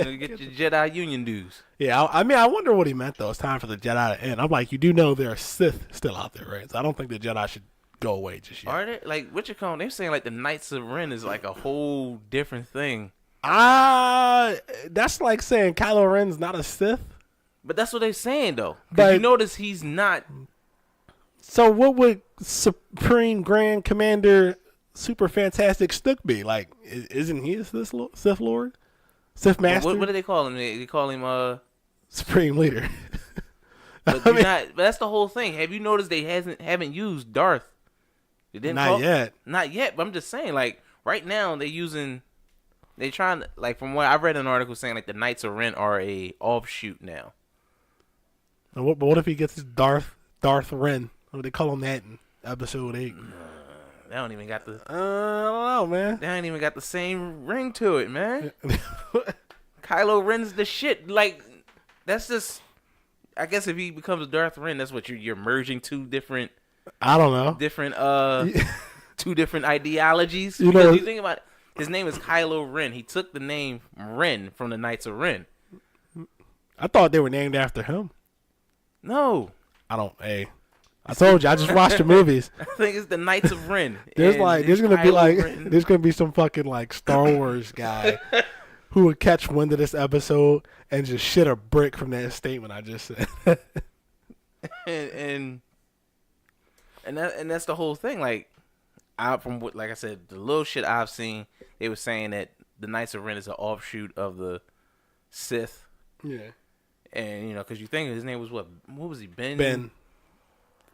You get your Jedi union dues. Yeah, I mean, I wonder what he meant though. It's time for the Jedi to end. I'm like, you do know there are Sith still out there, right? So I don't think the Jedi should go away just yet. Are they like what you call? They're saying like the Knights of Ren is like a whole different thing. That's like saying Kylo Ren's not a Sith. But that's what they're saying though. But you notice he's not. So what would Supreme Grand Commander Super Fantastic Snook be like? Isn't he a Sith Lord? Sith Master? What do they call him? They call him Supreme Leader. But but that's the whole thing. Have you noticed they haven't used Darth? Not yet. Not yet. But I'm just saying, like right now they trying to, like from what I read an article saying like the Knights of Ren are a offshoot now. But what if he gets his Darth Ren? What do they call him that in Episode 8? They don't even got the. I don't know, man. They ain't even got the same ring to it, man. Kylo Ren's the shit. Like that's just. I guess if he becomes Darth Ren, that's what you're merging two different. I don't know. Different two different ideologies. Because you think about it, his name is Kylo Ren. He took the name Ren from the Knights of Ren. I thought they were named after him. No. I told you, I just watched the movies. I think it's the Knights of Ren. There's gonna be some fucking like Star Wars guy who would catch wind of this episode and just shit a brick from that statement I just said. and that's the whole thing. Like, like I said, the little shit I've seen, they were saying that the Knights of Ren is an offshoot of the Sith. Yeah. And because you think his name was what? What was he? Ben.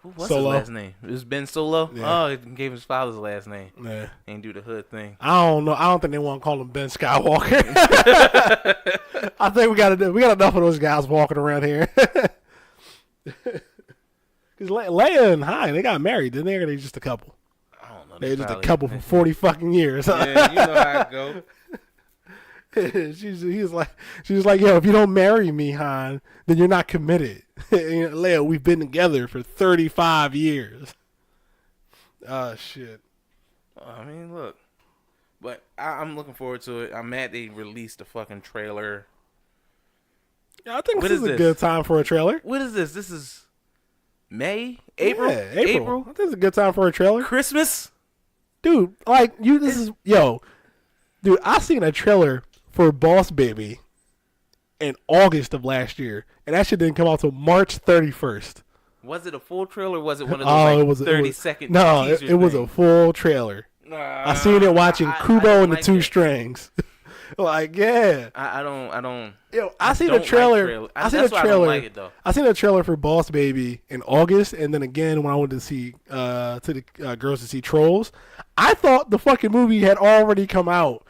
What's Solo. his last name? It was Ben Solo. Yeah. Oh, he gave his father's last name. Yeah. Ain't do the hood thing. I don't know. I don't think they want to call him Ben Skywalker. I think we got enough of those guys walking around here. Because Leia and Han, they got married, didn't they? Or they just a couple? I don't know. They just a couple for 40 fucking years. Yeah, you know how it go. She's like, yo, if you don't marry me, Han, then you're not committed. Leia, we've been together for 35 years. Oh, shit. I mean, look. But I'm looking forward to it. I'm mad they released the fucking trailer. Yeah, I think this is a good time for a trailer. What is this? This is May? April? Yeah, April. I think it's a good time for a trailer. Christmas? Dude, like, dude, I seen a trailer for Boss Baby in August of last year, and that shit didn't come out till March 31st. Was it a full trailer, or was it one of those 30-second No, it was a full trailer. I seen it watching Kubo and the Two Strings. Like, yeah. I don't. Yo, I seen a trailer. I seen a trailer. I don't like it, though. I seen a trailer for Boss Baby in August, and then again when I went to see girls to see Trolls. I thought the fucking movie had already come out,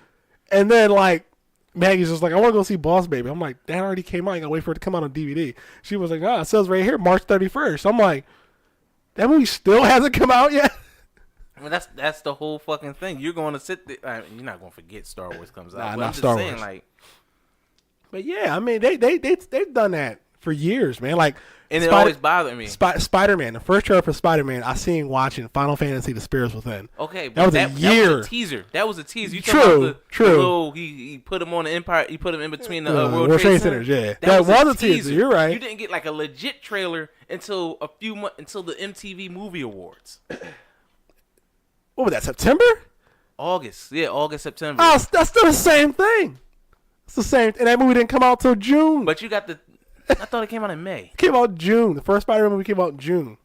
and then like Maggie's just like, I want to go see Boss Baby. I'm like, that already came out. You gotta wait for it to come out on DVD. She was like, it says right here, March 31st. I'm like, that movie still hasn't come out yet. Well, that's the whole fucking thing. You're going to sit there. You're not going to forget Star Wars comes out. Nah, not Star Wars. Like, but yeah, I mean, they've done that for years, man. Like, and it always bothered me. Spider-Man, the first trailer for Spider-Man, I seen watching Final Fantasy: The Spirits Within. Okay, that was a year. That was a teaser. That was a teaser. You True. The little, he put him on the Empire. He put him in between the World Trade Centers. Yeah, that was a teaser. You're right. You didn't get like a legit trailer until a few months until the MTV Movie Awards. What was that? September? August. Yeah, August, September. Oh, that's still the same thing. It's the same. And that movie didn't come out till June. But you got the. I thought it came out in May. It came out June. The first Spider-Man movie came out in June.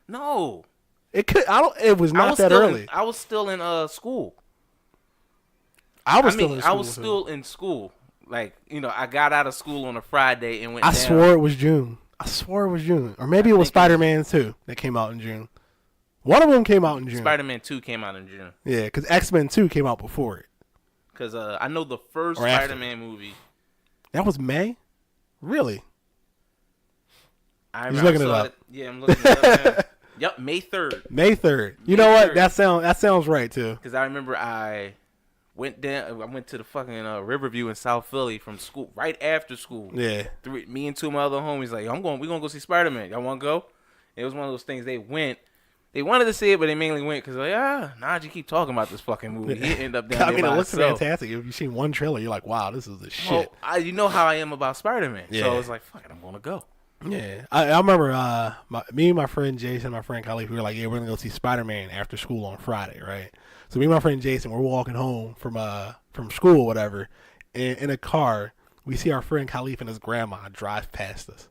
No. It could. It was not that early. I was still in school. I was still in school. Like, you know, I got out of school on a Friday and went. I swore it was June. Or maybe it was Spider-Man 2 that came out in June. One of them came out in June. Spider-Man 2 came out in June. Yeah, because X-Men 2 came out before it. Because I know the first Spider-Man movie. That was May? Really? I'm looking it up. Yeah, I'm looking it up. Yep, May 3rd. May 3rd. You know what? That sounds right, too. Because I remember I went to the fucking Riverview in South Philly from school, right after school. Yeah. Me and two of my other homies like, we're going to go see Spider-Man. Y'all want to go? It was one of those things they went. They wanted to see it, but they mainly went because Najee keep talking about this fucking movie. He ended up down there. It looks fantastic. If you've seen one trailer, you're like, wow, this is the shit. You know how I am about Spider-Man. Yeah. So I was like, fuck it, I'm going to go. Yeah. I remember me and my friend Jason, my friend Khalif, we were like, yeah, we're going to go see Spider-Man after school on Friday, right? So me and my friend Jason, we're walking home from school or whatever. And in a car, we see our friend Khalif and his grandma drive past us.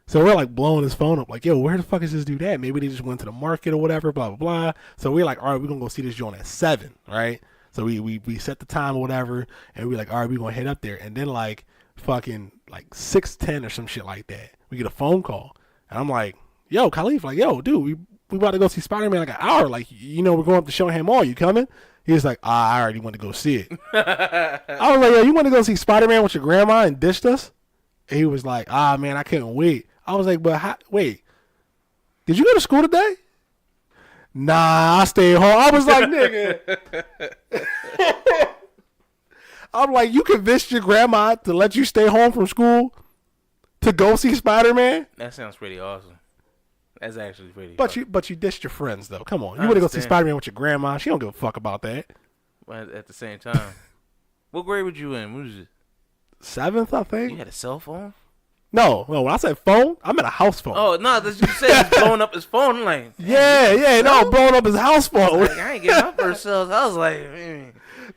So we're like blowing his phone up, like, yo, where the fuck is this dude at? Maybe they just went to the market or whatever, blah, blah, blah. So we're like, all right, we're going to go see this joint at 7, right? So we set the time or whatever, and we're like, all right, we're going to head up there. And then like fucking like 6:10 or some shit like that, we get a phone call. And I'm like, yo, Khalif, like, yo, dude, we about to go see Spider-Man like an hour. Like, you know, we're going up to Showham Mall. You coming? He's like, I already went to go see it. I was like, yo, you want to go see Spider-Man with your grandma and dished us? And he was like, man, I couldn't wait. I was like, but wait, did you go to school today? Nah, I stayed home. I was like, nigga. I'm like, you convinced your grandma to let you stay home from school to go see Spider-Man? That sounds pretty awesome. That's actually pretty awesome. But you dished your friends, though. Come on. You want to go see Spider-Man with your grandma. She don't give a fuck about that. But at the same time, what grade were you in? What was it? 7th, I think. You had a cell phone? No, when I said phone, I meant a house phone. Oh, no, you said he's blowing up his phone. I'm like, no, blowing up his house phone. Like, I ain't getting up for cells. I was like,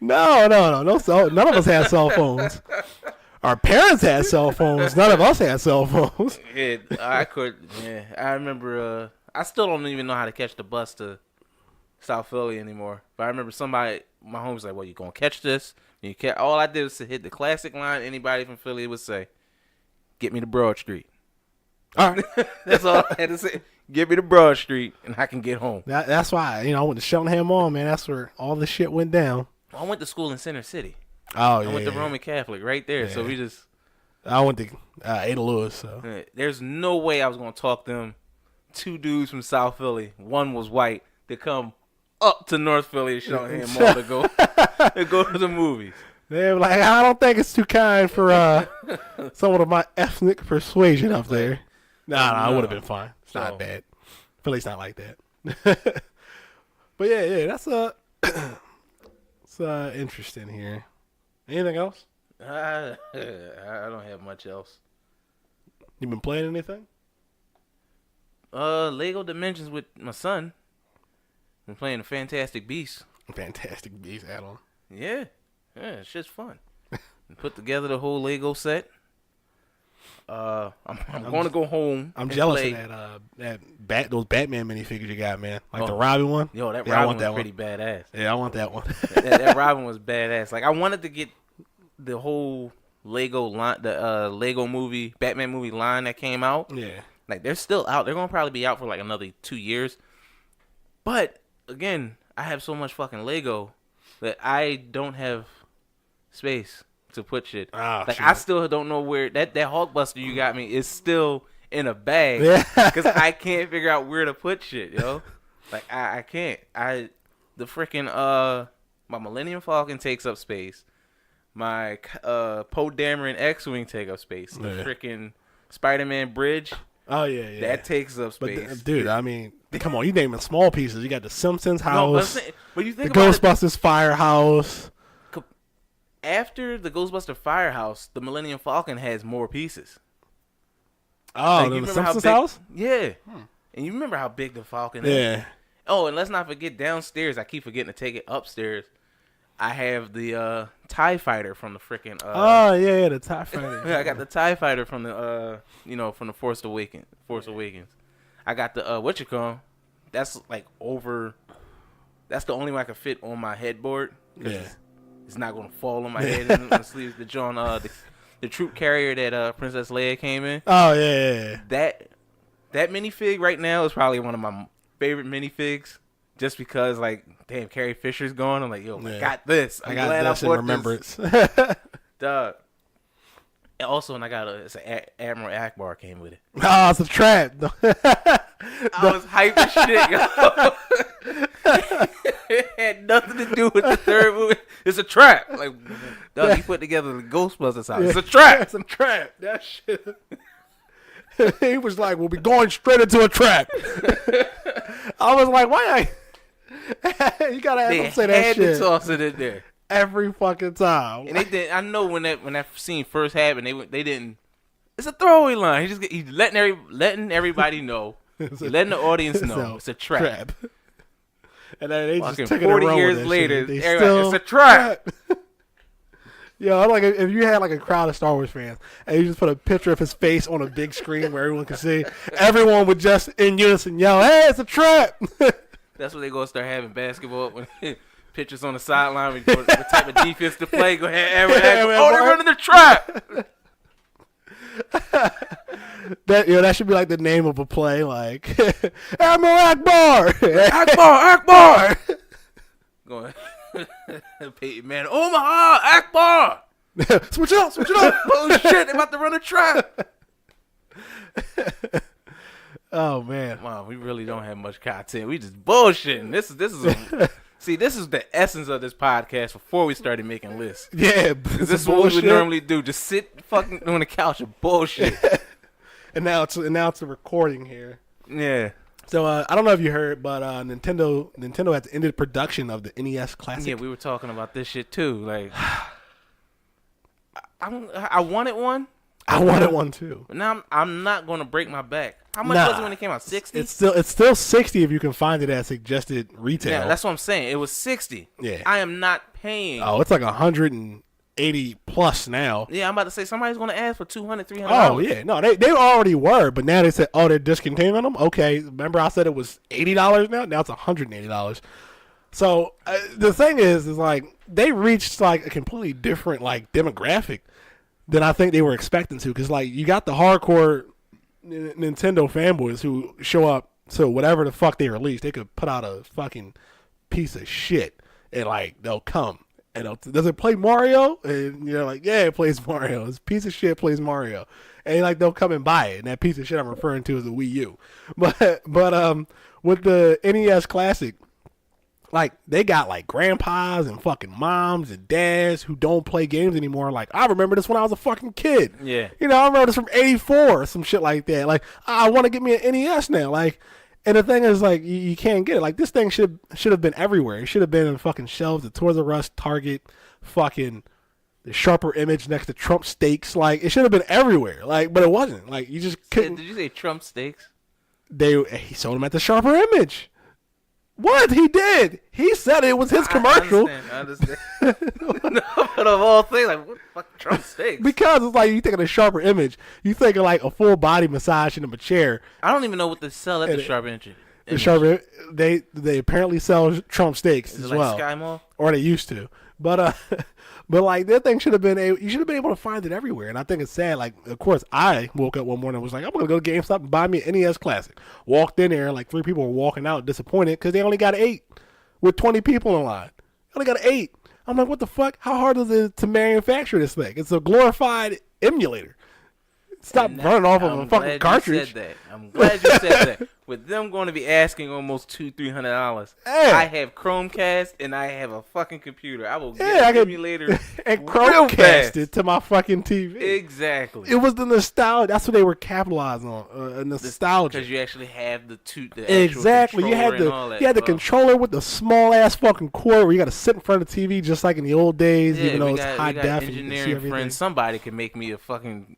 no cell. None of us had cell phones. Our parents had cell phones. None of us had cell phones. Yeah, I remember, I still don't even know how to catch the bus to South Philly anymore. But I remember my homie was like, well, you going to catch this? All I did was to hit the classic line anybody from Philly would say. Get me to Broad Street. All right. That's all I had to say. Get me to Broad Street, and I can get home. That's why, I went to Showham Mall, man. That's where all this shit went down. Well, I went to school in Center City. Oh, yeah. I went to Roman Catholic right there, so we just... I went to Ada Lewis, so... There's no way I was going to talk them two dudes from South Philly. One was white to come up to North Philly to Showham Mall to go to the movies. They were like, I don't think it's too kind for someone of my ethnic persuasion up there. Nah, it would have been fine. It's not bad. Philly's not like that. But yeah, that's it's interesting here. Anything else? I don't have much else. You been playing anything? Lego Dimensions with my son. Been playing the Fantastic Beasts. Fantastic Beasts add-on. Yeah, it's just fun. Put together the whole Lego set. I'm going to go home. I'm jealous of those Batman minifigures you got, man. Like the Robin one. Yo, that Robin was pretty badass. Yeah, I want that one. that Robin was badass. Like I wanted to get the whole Lego line, the Lego movie, Batman movie line that came out. Yeah. Like they're still out. They're gonna probably be out for like another 2 years. But again, I have so much fucking Lego that I don't have space to put shit. Shit. I still don't know where that Hulkbuster you got me is still in a bag because I can't figure out where to put shit, yo. Like I can't. The freaking my Millennium Falcon takes up space. my Poe Dameron X-Wing take up space. The freaking Spider-Man bridge. Oh, yeah. That takes up space. But, dude, I mean, come on. You naming small pieces. You got the Simpsons house. No, but you think the Ghostbusters firehouse. After the Ghostbuster firehouse, the Millennium Falcon has more pieces. Oh, the Simpsons house? Yeah. And you remember how big the Falcon is? Yeah. Oh, and let's not forget downstairs. I keep forgetting to take it upstairs. I have the TIE Fighter from the freaking... the TIE Fighter. I got the TIE Fighter from the, from the Force Awakens. I got the, that's like over... That's the only one I can fit on my headboard. Yeah. It's not going to fall on my head in the sleeves. The John, the troop carrier that Princess Leia came in. Oh, yeah. That minifig right now is probably one of my favorite minifigs. Just because, like, damn, Carrie Fisher's gone. I'm like, yo, I got this. I'm glad I bought remembrance. Dog. And also, and I got it's an Admiral Akbar came with it. Oh, it's a trap. I was hyped as shit, yo. It had nothing to do with the third movie. It's a trap. Like, dog, he put together the Ghostbusters house. It's a trap. It's a trap. That shit. He was like, we'll be going straight into a trap. I was like, why? You gotta have them say that shit. They had to toss it in there every fucking time. And they did. I know when that scene first happened, they didn't. It's a throwaway line. He's letting everybody know. He's letting the audience know it's a trap. And then they just took 40 years later, it's a trap. Yo, I'm like, if you had like a crowd of Star Wars fans and you just put a picture of his face on a big screen where everyone can see, everyone would just in unison yell, "Hey, it's a trap!" That's what they gonna start having basketball when pictures on the sideline. What type of defense to play? Go ahead, they're running the trap. That should be like the name of a play, like Admiral Akbar, Akbar. Going, Peyton Manning, Omaha, Akbar. Switch it up. Oh shit, they about to run a trap. Oh man, wow, we really don't have much content. We just bullshitting. This is the essence of this podcast before we started making lists. Yeah, this is what we would normally do. Just sit fucking on the couch and bullshit. And now it's a recording here. Yeah. So I don't know if you heard, but Nintendo has ended production of the NES Classic. Yeah, we were talking about this shit too. Like, I wanted one. I wanted one too. But now I'm not going to break my back. How much was it when it came out? 60? It's still 60 if you can find it at suggested retail. Yeah, that's what I'm saying. It was 60. Yeah. I am not paying. Oh, it's like 180 plus now. Yeah, I'm about to say somebody's going to ask for $200, $300. Oh, yeah. No, they already were, but now they said, oh, they're discontinuing them? Okay. Remember I said it was $80 now? Now it's $180. So the thing is like they reached like a completely different like demographic than I think they were expecting to, because like you got the hardcore Nintendo fanboys who show up to whatever the fuck they release. They could put out a fucking piece of shit and like they'll come and does it play Mario? And you're like, yeah, it plays Mario. This piece of shit plays Mario, and like they'll come and buy it. And that piece of shit I'm referring to is the Wii U. But with the NES Classic, like, they got, like, grandpas and fucking moms and dads who don't play games anymore. Like, I remember this when I was a fucking kid. Yeah. You know, I remember this from 84 or some shit like that. Like, I want to get me an NES now. Like, and the thing is, like, you can't get it. Like, this thing should have been everywhere. It should have been in fucking shelves at Toys R Us, Target, fucking the Sharper Image next to Trump Steaks. Like, it should have been everywhere. Like, but it wasn't. Like, you just couldn't. Did you say Trump Steaks? He sold them at the Sharper Image. What? He did. He said it was his commercial. I understand. No, but of all things, like, what the fuck, Trump Steaks? Because it's like, you think of the Sharper Image, you think of like a full body massage in a chair. I don't even know what they sell at the Sharper Image. The Sharper, they apparently sell Trump Steaks Is as it like well. Sky Mall? Or they used to. But like, that thing should have been you should have been able to find it everywhere. And I think it's sad. Like, of course, I woke up one morning and was like, I'm going to go to GameStop and buy me an NES Classic. Walked in there, like 3 people were walking out disappointed because they only got 8 with 20 people in line. Only got 8. I'm like, what the fuck? How hard is it to manufacture this thing? It's a glorified emulator. stop running off of a fucking cartridge. I'm glad you said that. With them going to be asking almost $200-$300, I have Chromecast and I have a fucking computer. I will get an emulator and Chromecast it to my fucking TV. Exactly. It was the nostalgia. That's what they were capitalizing on. Nostalgia. Because you actually have the exactly. You had the controller with the small ass fucking cord where you got to sit in front of the TV just like in the old days. Even though it's high def. Engineering friends, somebody can make me a fucking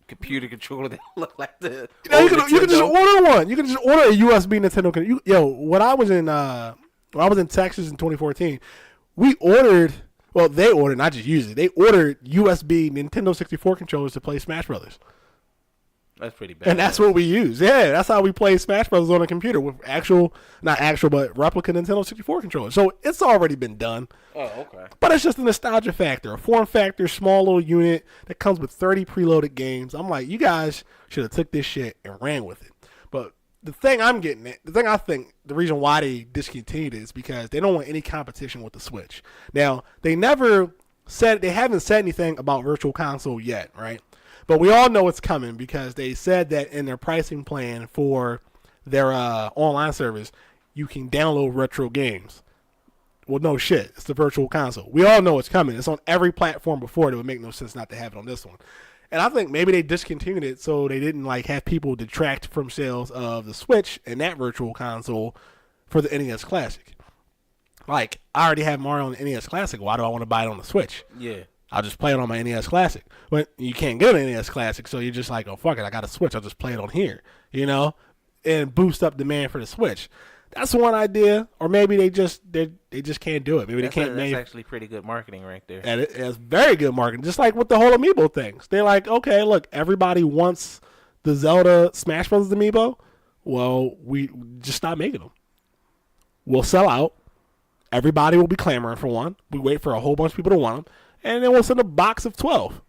computer controller that look like the. You can just order one. You can just order a USB Nintendo. When I was in Texas in 2014, we ordered. Well, they ordered, not just used it. They ordered USB Nintendo 64 controllers to play Smash Brothers. That's pretty bad. And that's what we use. Yeah, that's how we play Smash Brothers on a computer with but replica Nintendo 64 controllers. So it's already been done. Oh, okay. But it's just a nostalgia factor, a form factor, small little unit that comes with 30 preloaded games. I'm like, you guys should have took this shit and ran with it. But the thing I think the reason why they discontinued it is because they don't want any competition with the Switch. Now, they haven't said anything about Virtual Console yet, right? But we all know it's coming because they said that in their pricing plan for their online service, you can download retro games. Well, no shit. It's the Virtual Console. We all know it's coming. It's on every platform before. It would make no sense not to have it on this one. And I think maybe they discontinued it so they didn't have people detract from sales of the Switch and that Virtual Console for the NES Classic. Like, I already have Mario on the NES Classic. Why do I want to buy it on the Switch? Yeah. I'll just play it on my NES Classic. But you can't get an NES Classic, so you're just like, oh, fuck it, I got a Switch. I'll just play it on here, and boost up demand for the Switch. That's one idea. Or maybe they just can't do it. Maybe they can't. That's actually pretty good marketing right there. And it's very good marketing. Just like with the whole Amiibo things. They're like, okay, look, everybody wants the Zelda Smash Bros. Amiibo. Well, we just stop making them. We'll sell out. Everybody will be clamoring for one. We wait for a whole bunch of people to want them. And then we'll send a box of 12.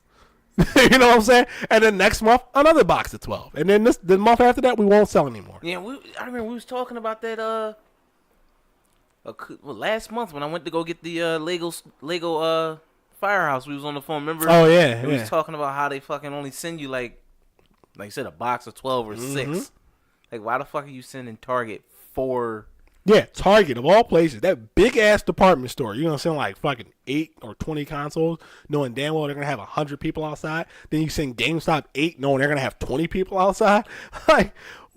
You know what I'm saying? And then next month, another box of 12. And then the month after that, we won't sell anymore. Yeah, I remember we was talking about that last month when I went to go get the Lego Firehouse. We was on the phone, remember? Oh, yeah. We was talking about how they fucking only send you, like you said, a box of 12 or 6. Like, why the fuck are you sending Target 4... Yeah, Target, of all places, that big-ass department store, you're going to send like fucking 8 or 20 consoles, knowing damn well they're going to have 100 people outside. Then you send GameStop 8, knowing they're going to have 20 people outside. Like,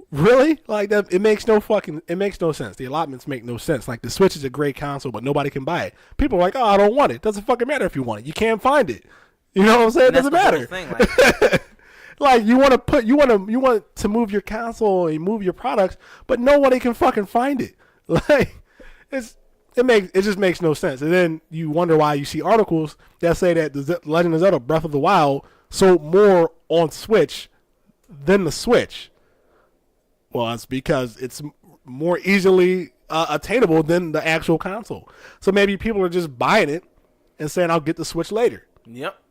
really? Like, that, it makes no sense. The allotments make no sense. Like, the Switch is a great console, but nobody can buy it. People are like, oh, I don't want it. Doesn't fucking matter if you want it. You can't find it. You know what I'm saying? It doesn't matter. Thing, like, like, you want to move your console and move your products, but nobody can fucking find it. Like, it just makes no sense. And then you wonder why you see articles that say that the Legend of Zelda Breath of the Wild sold more on Switch than the Switch. Well, it's because it's more easily attainable than the actual console. So maybe people are just buying it and saying, I'll get the Switch later. Yep.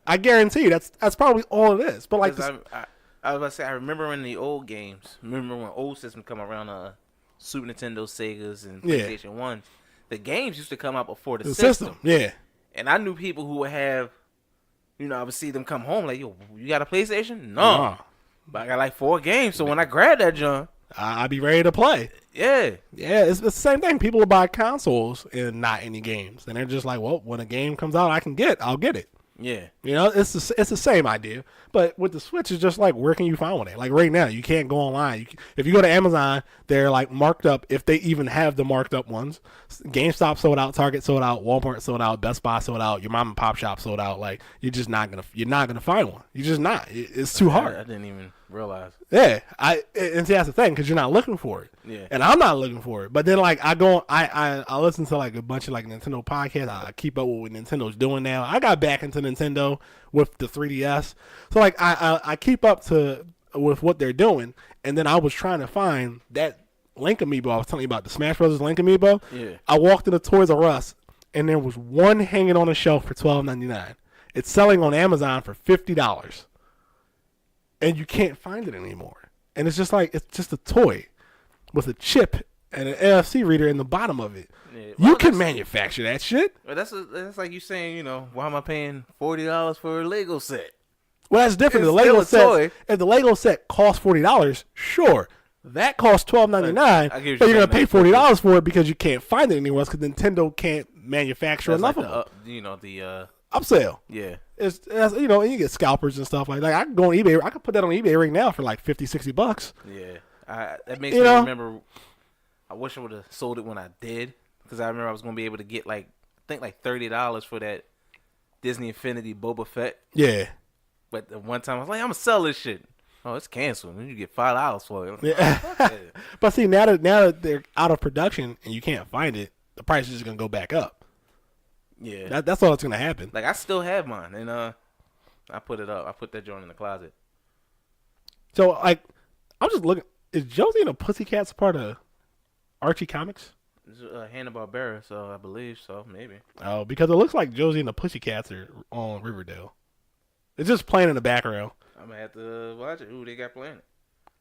I guarantee you that's probably all it is. But like, I was about to say, I remember in the old games, when old systems come around, Super Nintendo, Segas, and PlayStation 1, the games used to come out before the system. Yeah. And I knew people who would have, I would see them come home like, yo, you got a PlayStation? No. But I got like 4 games, so when I grabbed that junk, I'd be ready to play. Yeah. Yeah, it's the same thing. People will buy consoles and not any games. And they're just like, well, when a game comes out I'll get it. Yeah. It's the same idea. But with the Switch, it's just like, where can you find one? Like right now, you can't go online. If you go to Amazon, they're like marked up, if they even have the marked up ones. GameStop sold out, Target sold out, Walmart sold out, Best Buy sold out, your mom and pop shop sold out. Like, you're not gonna find one. You're just not. It's too hard. I didn't even realize. Yeah, and see, that's the thing, because you're not looking for it. Yeah. And I'm not looking for it. But then, like, I listen to like a bunch of like Nintendo podcasts. I keep up with what Nintendo's doing now. I got back into Nintendo with the 3DS, so like I keep up with what they're doing. And then I was trying to find that Link Amiibo I was telling you about, the Smash Bros. Link Amiibo. Yeah. I walked into Toys R Us, and there was one hanging on a shelf for $12.99. It's selling on Amazon for $50. And you can't find it anymore. And it's just like, it's just a toy with a chip and an NFC reader in the bottom of it. Yeah, well, you can manufacture that shit. Well, that's like you saying, why am I paying $40 for a Lego set? Well, that's different. It's The Lego still a set. toy. If the Lego set costs $40, sure, that costs $12.99. I get what But you're you're gonna pay saying, $40 for it because you can't find it anywhere else because Nintendo can't manufacture That's enough like of them. the Upsell. yeah. It's you know, and you get scalpers and stuff like that. I can go on eBay. I could put that on eBay right now for like $50-$60. Yeah. That makes me remember. I wish I would have sold it when I did, because I remember I was gonna be able to get I think $30 for that Disney Infinity Boba Fett. Yeah. But the one time I was like, I'm gonna sell this shit. Oh, it's canceled. Then you get $5 for it. Yeah. But see, now that they're out of production and you can't find it, the price is just gonna go back up. Yeah. That's all that's gonna happen. I still have mine, and I put it up. I put that joint in the closet. So I'm just looking. Is Josie and the Pussycats part of Archie Comics? It's Hanna-Barbera, so I believe so. Maybe. Oh, because it looks like Josie and the Pussycats are on Riverdale. It's just playing in the background. I'm gonna have to watch it. Who they got playing it?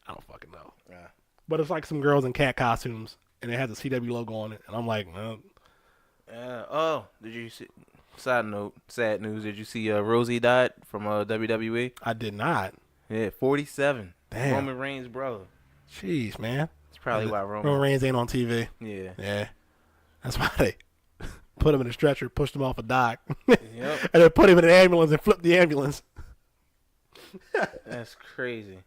I don't fucking know. Yeah. But it's like some girls in cat costumes, and it has the CW logo on it, and I'm like, Oh, did you see? Side note, sad news. Did you see Rosie died from WWE? I did not. Yeah, 47. Damn. Roman Reigns' brother. Jeez, man. That's probably why Roman Reigns ain't on TV. Yeah. Yeah. That's why they put him in a stretcher, pushed him off a dock, Yep. and then put him in an ambulance and flipped the ambulance. That's crazy.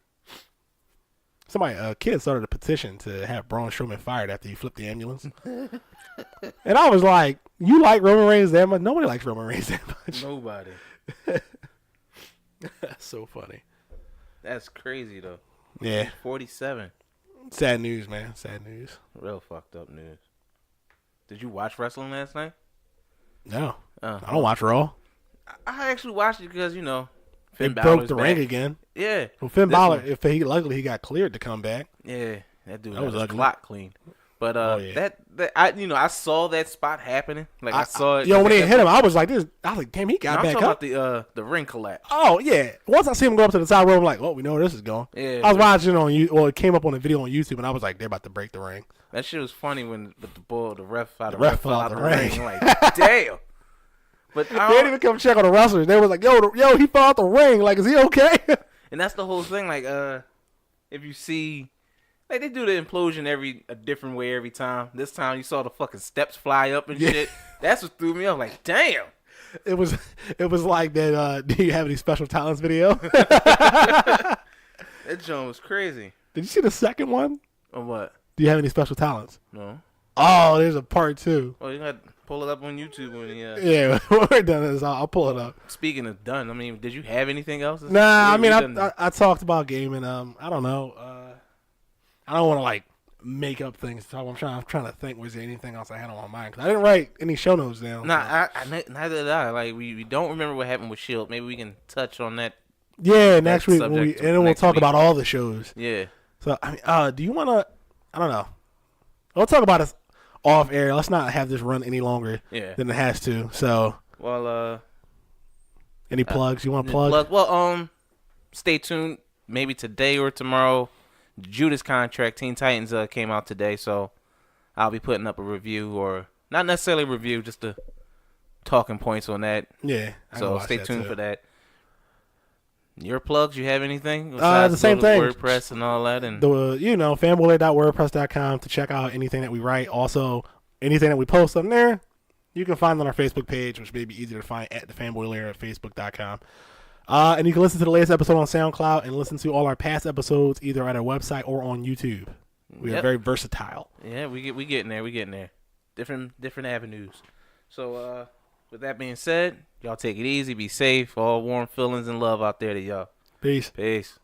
A kid started a petition to have Braun Strowman fired after he flipped the ambulance. And I was like, you like Roman Reigns that much? Nobody likes Roman Reigns that much. Nobody. That's so funny. That's crazy, though. Yeah. 47. Sad news, man. Sad news. Real fucked up news. Did you watch wrestling last night? No. I don't watch Raw. I actually watched it because, It Finn broke the back. ring again. Yeah. Well, Finn This Balor, one. luckily he got cleared to come back. Yeah. That dude That got was his ugly. clock clean. But yeah. I saw that spot happening. I saw it. When they hit him, I was like, damn, he got I'm back talking up. about the ring collapse. Oh yeah. Once I see him go up to the top rope, I'm like, we know where this is going. Yeah. I was watching it came up on a video on YouTube, and I was like, they're about to break the ring. That shit was funny when the ref fell out the ring. I'm like, damn. But They didn't even come check on the wrestlers. They was like, yo, he fell out the ring. Like, is he okay? And that's the whole thing. If you see, they do the implosion a different way every time. This time you saw the fucking steps fly up and shit. That's what threw me off. Like, damn. It was like that. Do you have any special talents video? That joint was crazy. Did you see the second one? Or what? Do you have any special talents? No. Oh, there's a part 2. Oh, you got to pull it up on YouTube when Yeah, when we're done this, I'll pull it up. Speaking of done, I mean, did you have anything else? Nah, I talked about gaming. I don't know. I don't want to make up things. So I'm trying to think. Was there anything else I had on my mind? Because I didn't write any show notes down. Nah, neither did I. We don't remember what happened with Shield. Maybe we can touch on that. Yeah, next week, and subject then we'll next talk week. about all the shows. Yeah. So do you want to? I don't know. We'll talk about this off air. Let's not have this run any longer than it has to. So, well, any plugs? You want to plug? Well, stay tuned. Maybe today or tomorrow. Judas contract, Teen Titans came out today, so I'll be putting up a review, or not necessarily a review, just the talking points on that. Yeah. So stay tuned for that. Your plugs? You have anything? The same thing. WordPress and all that, and fanboylair.wordpress.com to check out anything that we write. Also, anything that we post on there, you can find on our Facebook page, which may be easier to find at the Fanboy Lair at facebook.com. And you can listen to the latest episode on SoundCloud and listen to all our past episodes either at our website or on YouTube. We are very versatile. Yeah, we getting there. We getting there. Different avenues. So with that being said, y'all take it easy, be safe, all warm feelings and love out there to y'all. Peace. Peace.